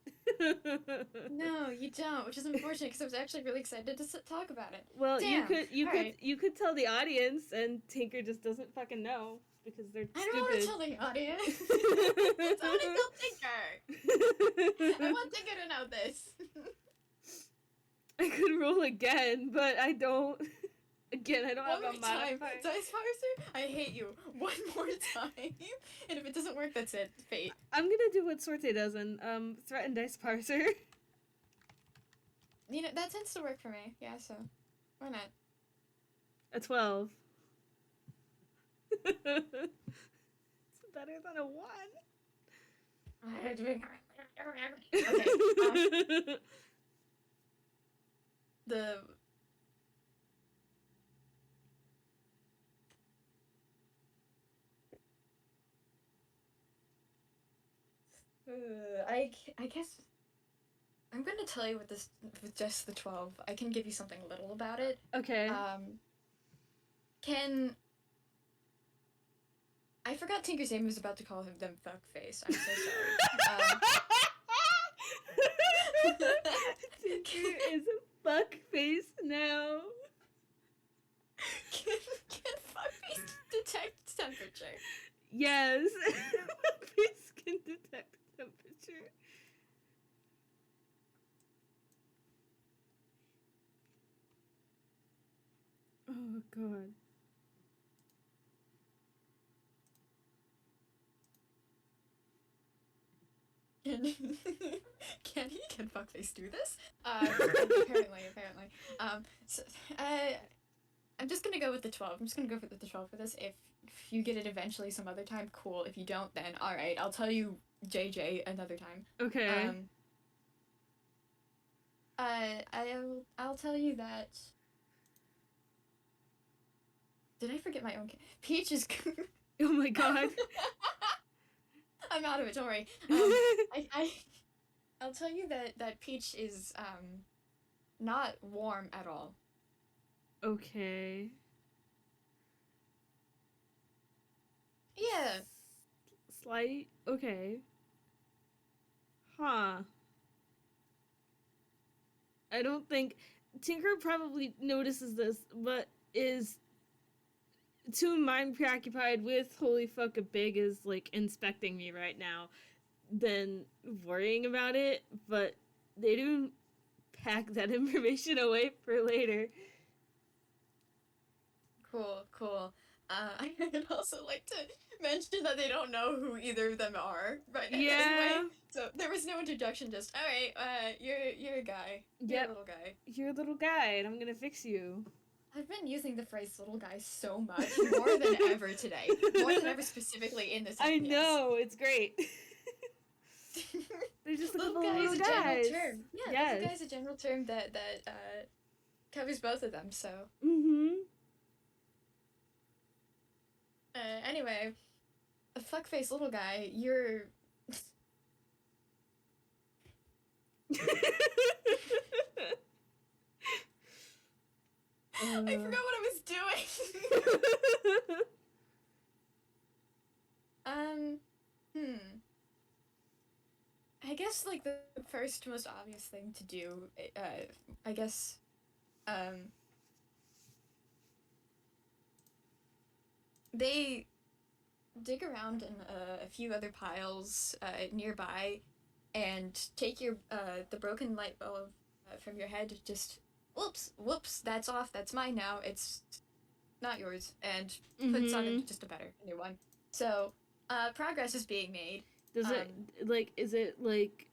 No, you don't, which is unfortunate because I was actually really excited to talk about it. Well, Damn. you could tell the audience, and Tinker just doesn't fucking know because they're I stupid. don't want to tell the audience. I want to tell Tinker. I want Tinker to know this. I could roll again, but I don't. Again, I don't have a modifier. Dice parser? I hate you. One more time. And if it doesn't work, that's it. Fate. I'm gonna do what Sorte does and threaten dice parser. You know, that tends to work for me. Yeah, so why not? A 12. It's better than a 1. Okay. The I guess I'm gonna tell you with this with just the 12. I can give you something little about it. Okay. Can I forgot Tinker's name was about to call them fuckface. I'm so sorry. Tinker is a fuckface now. Can fuckface detect temperature? Yes. Fuckface can detect temperature. Oh god. Can fuckface do this? Apparently. So, I'm just gonna go with the 12. I'm just gonna go for the 12 for this. If you get it eventually some other time, cool. If you don't, then alright. I'll tell you JayJay another time. Okay. I'll tell you that. Did I forget my own? Peach is. Oh my god. I'm out of it. Don't worry. I'll tell you that Peach is not warm at all. Okay. Yeah. Slight. Okay. Huh. I don't think Tinker probably notices this, but is too mind preoccupied with holy fuck a big is like inspecting me right now than worrying about it, but they do pack that information away for later. Cool. I'd also like to mention that they don't know who either of them are, but yeah. Anyway, so there was no introduction. Just all right. You're a guy. You're a little guy. You're a little guy, and I'm gonna fix you. I've been using the phrase "little guy" so much, more than ever today. More than ever, specifically in this. I know, it's great. They're just a little couple guy of little is a guys. general term. Yeah, yes. Little guy is a general term that covers both of them. So. Anyway, a fuckface little guy, you're. I forgot what I was doing. I guess like the first most obvious thing to do, I guess, they dig around in a few other piles nearby, and take your the broken light bulb from your head. Just whoops, that's off. That's mine now. It's not yours, and puts on just a better new one. So progress is being made. Does it like is it like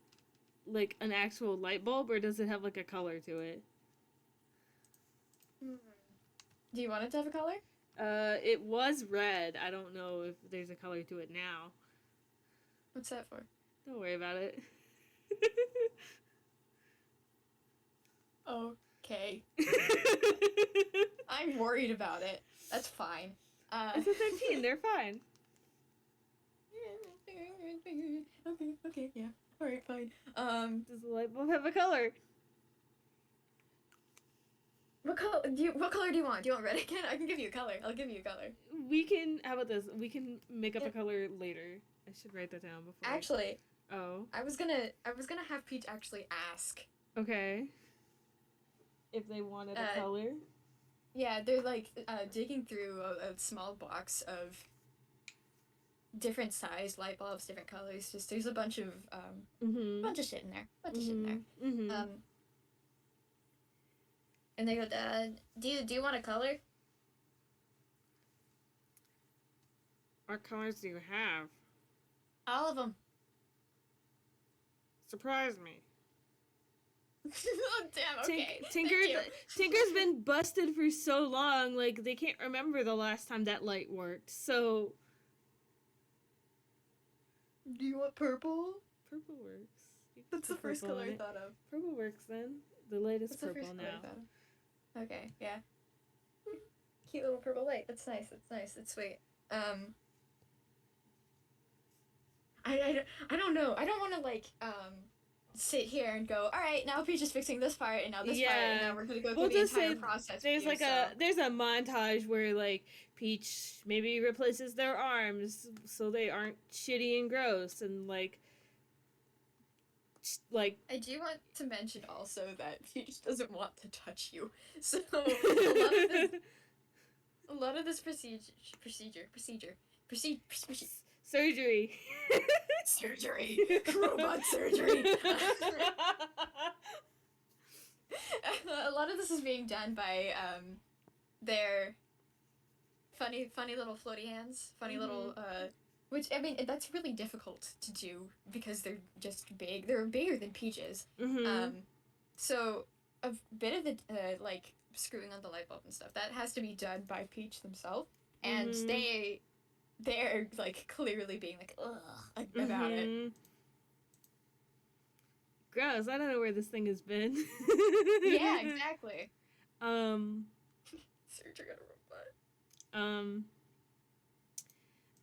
an actual light bulb, or does it have like a color to it? Do you want it to have a color? It was red. I don't know if there's a color to it now. What's that for? Don't worry about it. Okay. I'm worried about it. That's fine. It's a 13. They're fine. Okay, yeah. Alright, fine. Does the light bulb have a color? What color do you want? Do you want red again? I can give you a color. I'll give you a color. How about this? We can make up a color later. I should write that down before. Actually, Oh. I was gonna have Peach actually ask. Okay. If they wanted a color. Yeah, they're like digging through a small box of different size light bulbs, different colors. Just there's a bunch of bunch of shit in there, and they go, do you want a color? What colors do you have? All of them. Surprise me. Oh, damn, okay. Tinker's been busted for so long, like, they can't remember the last time that light worked, so... Do you want purple? Purple works. That's the first color I thought of. Purple works, then. The light is purple now. Okay, yeah. Cute little purple light. That's nice, that's sweet. I don't know. I don't want to, like, sit here and go, all right, now Peach is fixing this part, and now this part, and now we're gonna go through the entire process. There's there's a montage where, like, Peach maybe replaces their arms so they aren't shitty and gross, and like I do want to mention also that Peach doesn't want to touch you, so a lot of this procedure surgery. Surgery. Robot surgery. A lot of this is being done by their funny little floaty hands. Funny little which, I mean, that's really difficult to do because they're just big. They're bigger than Peach's. So a bit of the like screwing on the light bulb and stuff, that has to be done by Peach themselves. And they're like clearly being like, ugh, about it. Gross, I don't know where this thing has been. Yeah, exactly. Surgery on a robot.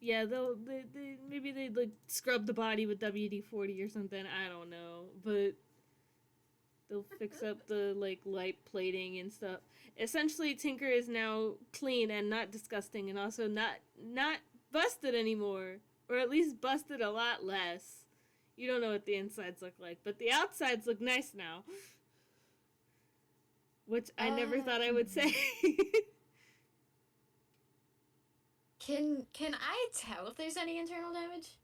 Yeah, they maybe they'd like scrub the body with WD-40 or something, I don't know. But they'll fix up the like light plating and stuff. Essentially, Tinker is now clean and not disgusting, and also not busted anymore, or at least busted a lot less. You don't know what the insides look like, but the outsides look nice now, which I never thought I would say. Can I tell if there's any internal damage?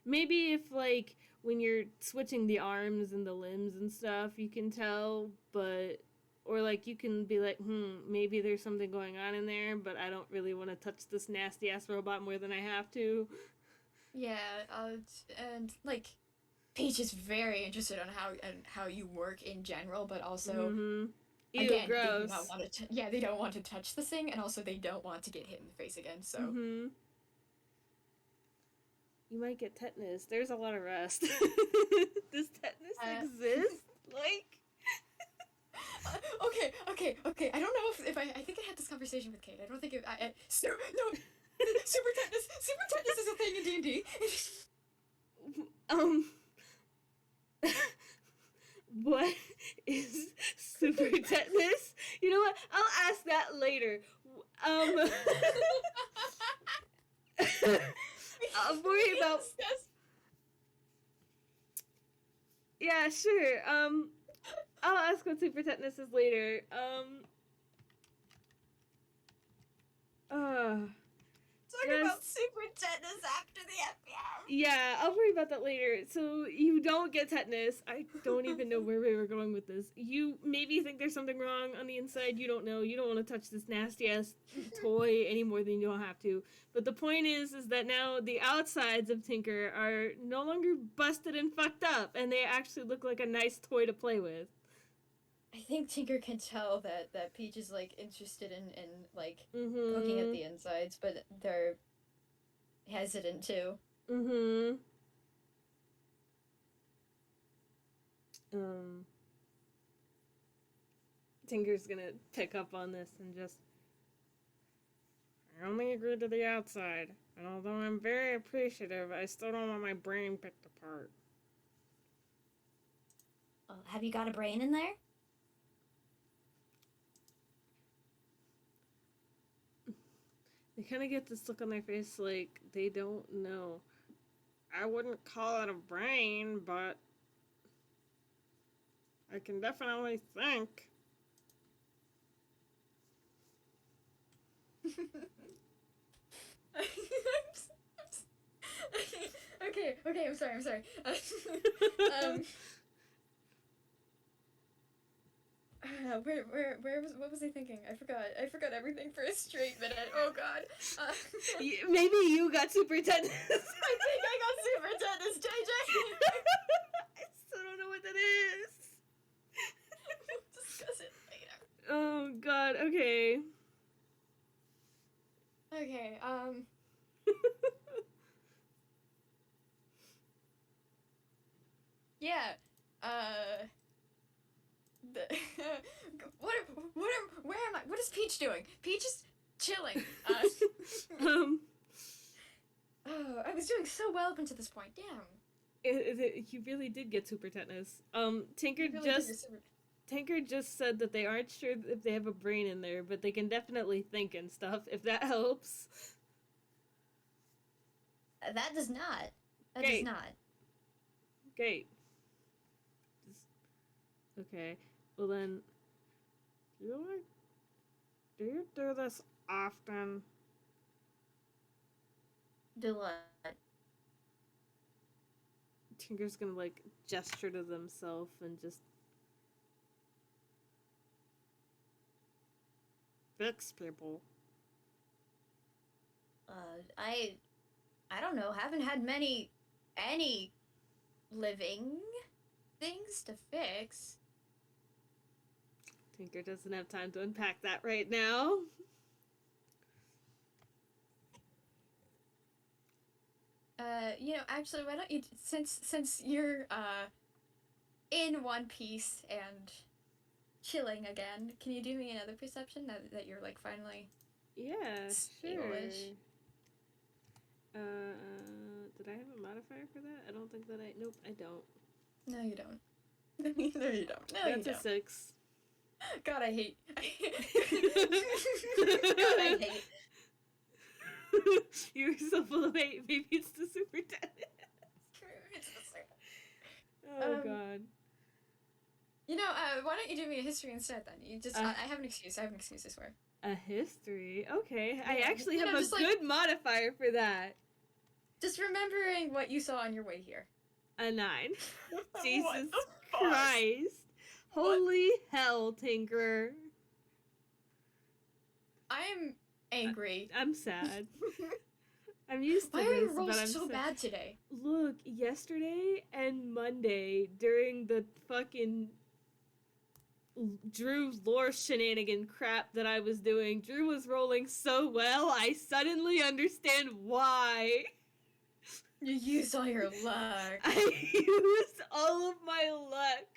Maybe if, like, when you're switching the arms and the limbs and stuff, you can tell, but... Or, like, you can be like, maybe there's something going on in there, but I don't really want to touch this nasty-ass robot more than I have to. Yeah, and, like, Peach is very interested on how you work in general, but also... Ew, again, gross. They don't want to touch the thing, and also they don't want to get hit in the face again, so... You might get tetanus. There's a lot of rust. Does tetanus exist? Like... Okay. I don't know if I think I had this conversation with Kate. I don't think super tetanus. Super tetanus is a thing in D&D. What is super tetanus? You know what? I'll ask that later. I'll worry about. Yeah, sure. I'll ask what super tetanus is later. Talk about super tetanus after the FPM. Yeah, I'll worry about that later. So you don't get tetanus. I don't even know where we were going with this. You maybe think there's something wrong on the inside. You don't know. You don't want to touch this nasty ass toy any more than you don't have to. But the point is that now the outsides of Tinker are no longer busted and fucked up, and they actually look like a nice toy to play with. I think Tinker can tell that Peach is, like, interested in like, poking at the insides, but they're hesitant too. Tinker's gonna pick up on this and just... I only agreed to the outside, and although I'm very appreciative, I still don't want my brain picked apart. Have you got a brain in there? They kind of get this look on their face like they don't know. I wouldn't call it a brain, but I can definitely think. Okay, I'm sorry. What was I thinking? I forgot everything for a straight minute. Oh god. Maybe you got super tetanus. I think I got super tetanus, JayJay. I still don't know what that is. We'll discuss it later. Oh god, okay. Okay, yeah, the, where am I? What is Peach doing? Peach is chilling. Um, Oh, I was doing so well up until this point. Damn. you really did get super tetanus. Tinker You really did your super- Tinker just said that they aren't sure if they have a brain in there, but they can definitely think and stuff, if that helps. That does not. That Great. does not. Great. Okay. Well then, do you do this often? Do what? Tinker's gonna like gesture to themselves and just fix people. I don't know. Haven't had any living things to fix. Tinker doesn't have time to unpack that right now. Actually, why don't you, since you're in one piece and chilling again, can you do me another perception now that you're like finally Yeah, sure. stable-ish? Did I have a modifier for that? I don't think that I. Nope, I don't. No, you don't. No, you don't. No, That's you a don't. 6. God, I hate. God, I hate. You're so full of hate. Maybe it's the super tetanus. Oh god. Why don't you do me a history instead then? I have an excuse. I swear. A history? Okay. I Yeah, actually have a just, good modifier for that. Just remembering what you saw on your way here. A 9. Jesus What the fuck? Christ. Holy hell, Tinker. I'm angry. I'm sad. I'm used to Why this, are your but rolls I'm so sad. bad today? Look, yesterday and Monday during the fucking Drew lore shenanigan crap that I was doing, Drew was rolling so well, I suddenly understand why. You used all your luck. I used all of my luck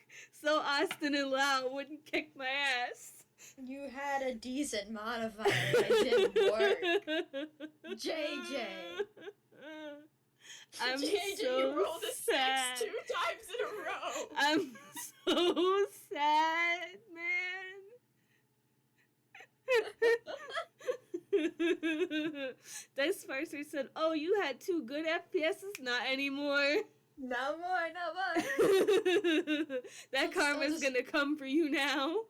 so Austin and Lau wouldn't kick my ass. You had a decent modifier. It didn't work. JayJay. I'm JayJay, so you rolled a 6 sad. 2 times in a row. I'm so sad, man. Dice Sparcer said, "Oh, you had 2 good FPSs? Not anymore." No more. That karma's gonna come for you now.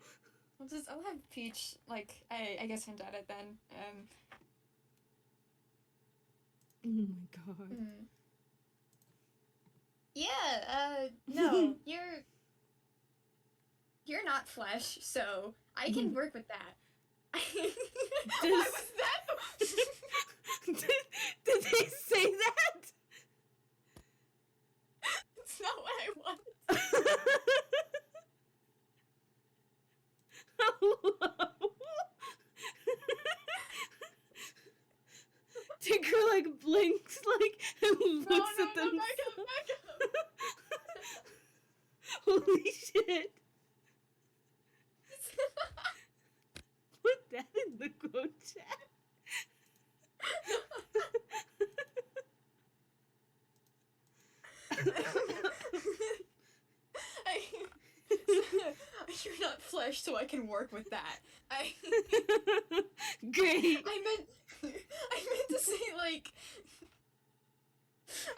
I'll have Peach, I guess hint at it then. Oh my god. Yeah, no, you're not flesh, so I can work with that. Why was that? Did they say that? That's not what I want. Hello? Tinker blinks and looks at them. Back up. Holy shit. Put that in the quote chat. You're not flesh, so I can work with that. Great.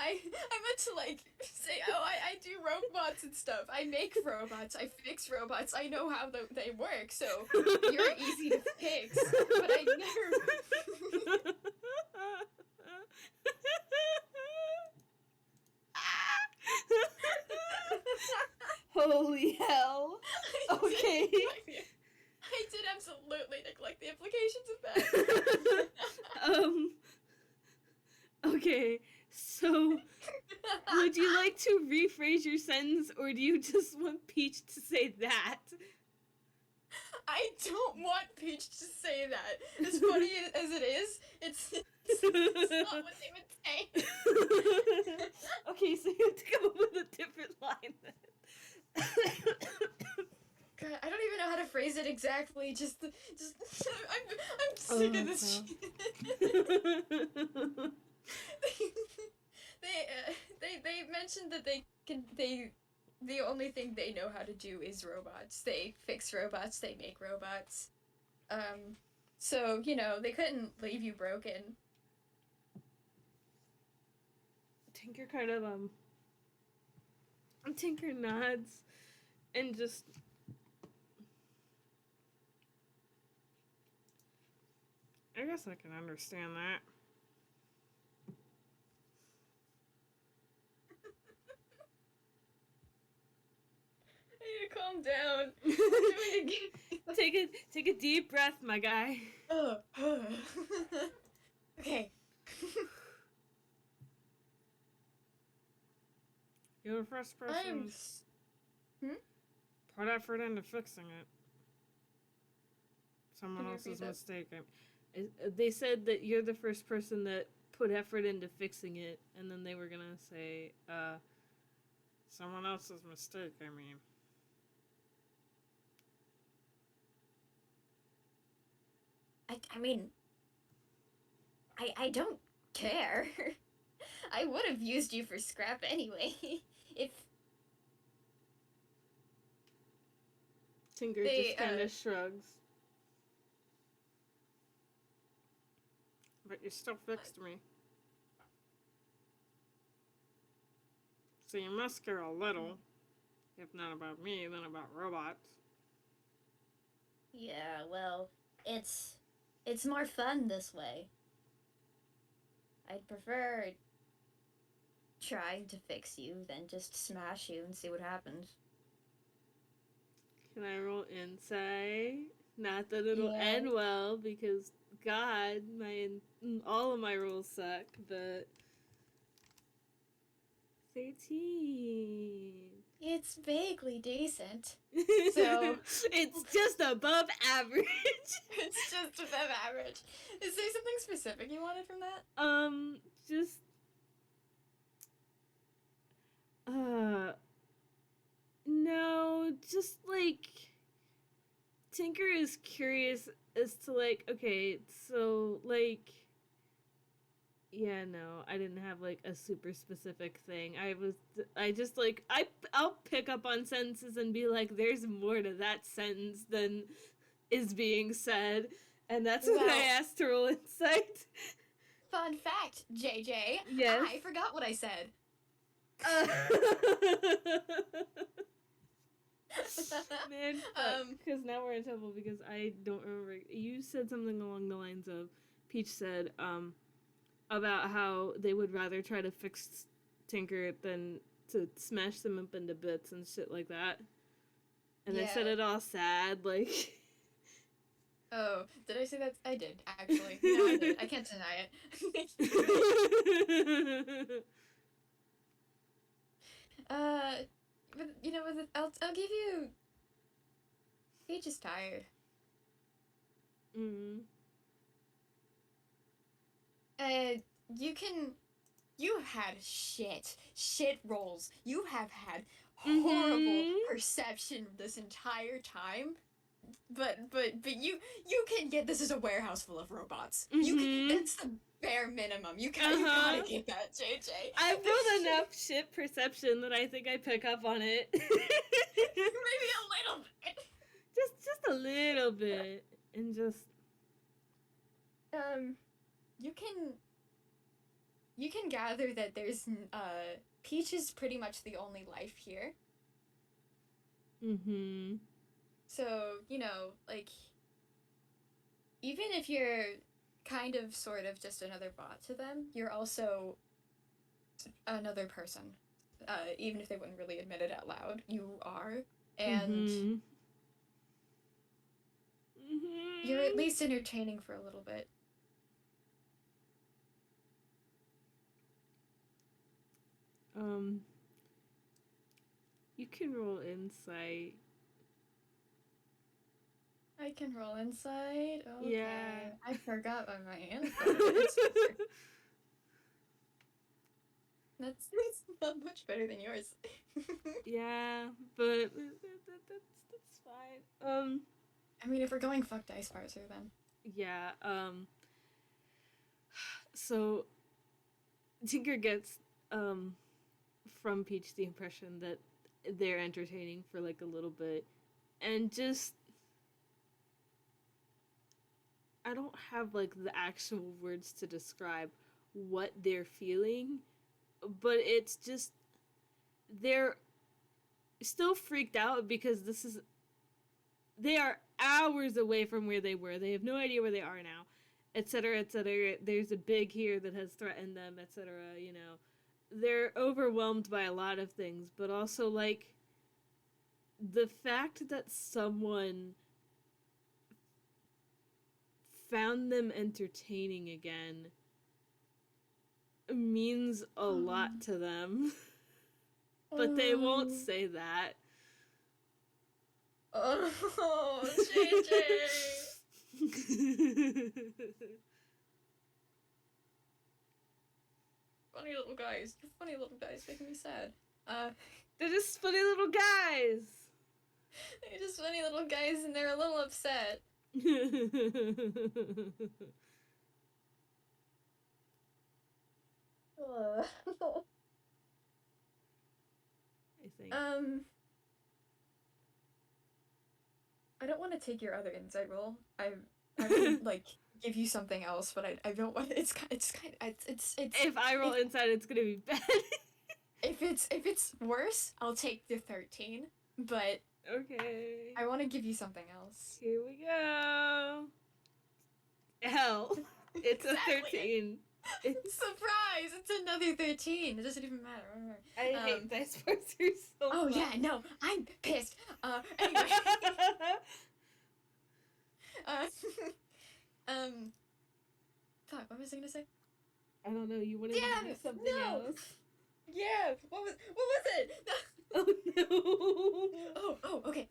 I meant to like say, oh, I do robots and stuff. I make robots. I fix robots. I know how they work. So you're easy to fix. But I never. Holy hell. Okay. I did absolutely neglect the implications of that. Okay, so would you like to rephrase your sentence, or do you just want Peach to say that? I don't want Peach to say that. As funny as it is, it's not what they would say. Okay, so you have to come up with a different line then. God, I don't even know how to phrase it exactly. Just I'm sick of this shit. They mentioned that the only thing they know how to do is robots. They fix robots. They make robots. So you know they couldn't leave you broken. Tinker kind of Tinker nods and just I guess I can understand that. I need to calm down. I'm doing it again. Take a deep breath, my guy. Okay. You're the first person put effort into fixing it. Someone else's mistake. They said that you're the first person that put effort into fixing it, and then they were gonna say, someone else's mistake, I mean. I mean, I don't care. I would have used you for scrap anyway. If Tinker just kind of shrugs. But you still fixed me. So you must care a little. If not about me, then about robots. Yeah, well, it's more fun this way. I'd prefer trying to fix you than just smash you and see what happens. Can I roll insight? Not that it'll end well, because God, all of my rolls suck, but 13. it's vaguely decent. So it's just above average. It's just above average. Is there something specific you wanted from that? Just no, just like Tinker is curious as to like, okay, so like yeah, no, I didn't have like a super specific thing. I just like I'll pick up on sentences and be like, there's more to that sentence than is being said, and that's when I asked to roll insight. Fun fact, JayJay. Yes. I forgot what I said. Man, because now we're in trouble because I don't remember. You said something along the lines of, Peach said, about how they would rather try to fix Tinker than to smash them up into bits and shit like that. And I said it all sad, like... Oh, did I say that? I did, actually. No, I did. I can't deny it. But, you know, I'll give you... Peach is tired. Mm-hmm. You have had shit rolls. You have had horrible perception this entire time. But you can get this as a warehouse full of robots. That's the bare minimum. You gotta get that, JayJay. I've rolled enough shit perception that I think I pick up on it. Maybe a little bit. Just a little bit. And just... You can you can gather that there's Peach is pretty much the only life here. Mm-hmm. So, you know, like, even if you're kind of, sort of just another bot to them, you're also another person. Even if they wouldn't really admit it out loud, you are. And Mm-hmm. you're at least entertaining for a little bit. You can roll insight. I can roll inside. Okay. Yeah. I forgot what my insight is. That's not much better than yours. Yeah, but that's fine. I mean, if we're going fuck dice parser, then. Yeah, so Tinker gets, from Peach the impression that they're entertaining for like a little bit, and just, I don't have like the actual words to describe what they're feeling, but it's just, they're still freaked out because they are hours away from where they were. They have no idea where they are now, etc., etc. There's a big here that has threatened them, etc. You know, they're overwhelmed by a lot of things, but also like the fact that someone found them entertaining again means a lot to them. But they won't say that. Oh, JayJay! Funny little guys. You funny little guys making me sad. They're just funny little guys. They're just funny little guys and they're a little upset. I think. I don't want to take your other insight roll. I would like give you something else, but I don't want. It's If I roll inside, it's gonna be bad. If it's worse, I'll take the 13. But okay. I want to give you something else. Here we go. Hell, it's Exactly. a 13. It's Surprise! It's another 13. It doesn't even matter. I hate dice parsers so Oh much. yeah, no, I'm pissed. Anyway. Fuck, what was I gonna say? I don't know. You wanted to do something else. Yeah. What was it? Oh no. Oh. Okay.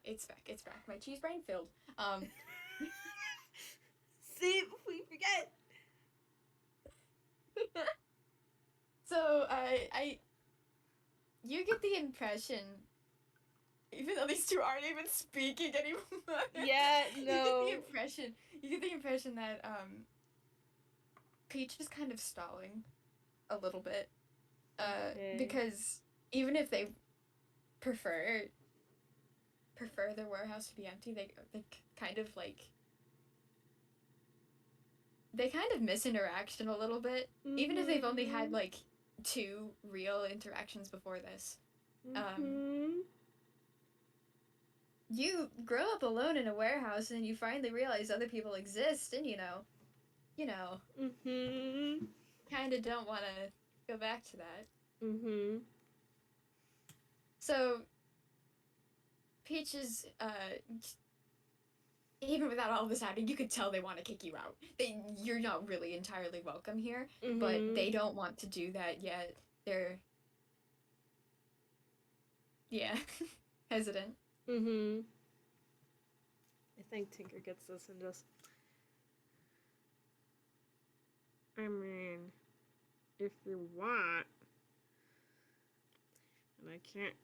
It's back. My cheese brain filled. See, we forget. So you get the impression, even though these two aren't even speaking anymore. Yeah, no. You get the impression that Peach is kind of stalling a little bit. Okay. Because even if they prefer the warehouse to be empty, they kind of like they kind of miss interaction a little bit. Mm-hmm. Even if they've only had like 2 real interactions before this. You grow up alone in a warehouse and you finally realize other people exist, and you know, kind of don't want to go back to that. So, Peach is, even without all this happening, you could tell they want to kick you out. You're not really entirely welcome here, but they don't want to do that yet. They're, hesitant. I think Tinker gets this and just, I mean, if you want, and I can't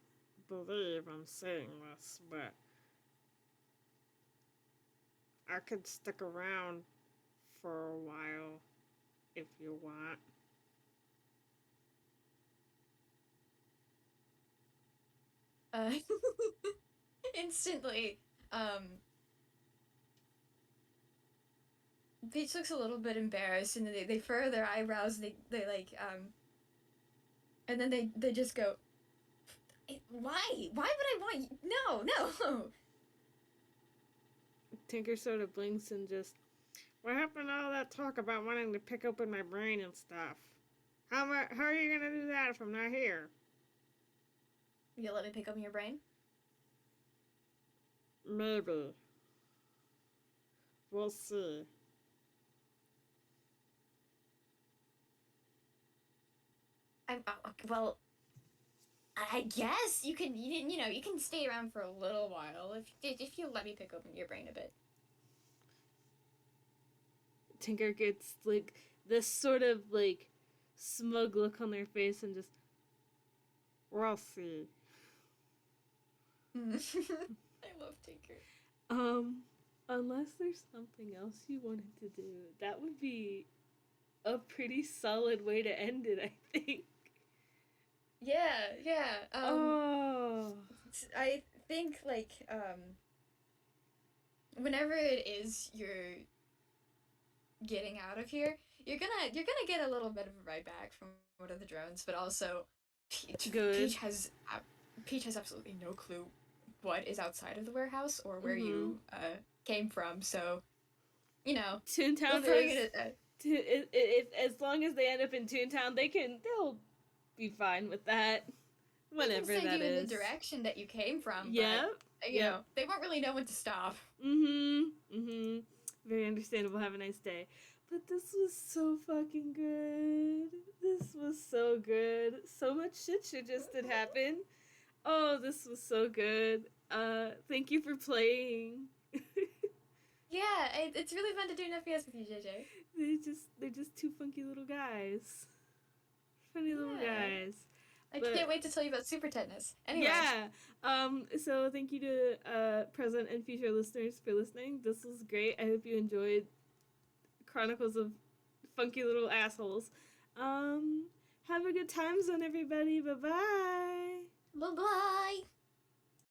believe I'm saying this, but I could stick around for a while if you want. Instantly, Peach looks a little bit embarrassed, and they furrow their eyebrows. They like and then they just go, why? Why would I want you? No, no. Tinker sort of blinks and just, what happened to all that talk about wanting to pick open my brain and stuff? How are you gonna do that if I'm not here? You'll let me pick open your brain? Maybe. We'll see. Well, I guess you can. You know, you can stay around for a little while if you let me pick open your brain a bit. Tinker gets like this sort of like smug look on their face and just, we'll see. I love Tinker. Unless there's something else you wanted to do, that would be a pretty solid way to end it, I think. Yeah. I think like whenever it is you're getting out of here, you're gonna get a little bit of a ride back from one of the drones, but also Peach has absolutely no clue what is outside of the warehouse or where you came from. So, you know, Toontown is if as long as they end up in Toontown, they'll be fine with that. Whatever they can that send you is. in the direction that you came from. Yeah. But, you know, they won't really know when to stop. Very understandable. Have a nice day. But this was so fucking good. This was so good. So much shit just did happen. Oh, this was so good. Thank you for playing. Yeah, it's really fun to do an FPS with you, JayJay. They're just two funky little guys. Funny little guys. I can't wait to tell you about Super Tetanus. Anyway. Yeah. So thank you to present and future listeners for listening. This was great. I hope you enjoyed Chronicles of Funky Little Assholes. Have a good time zone, everybody. Bye-bye.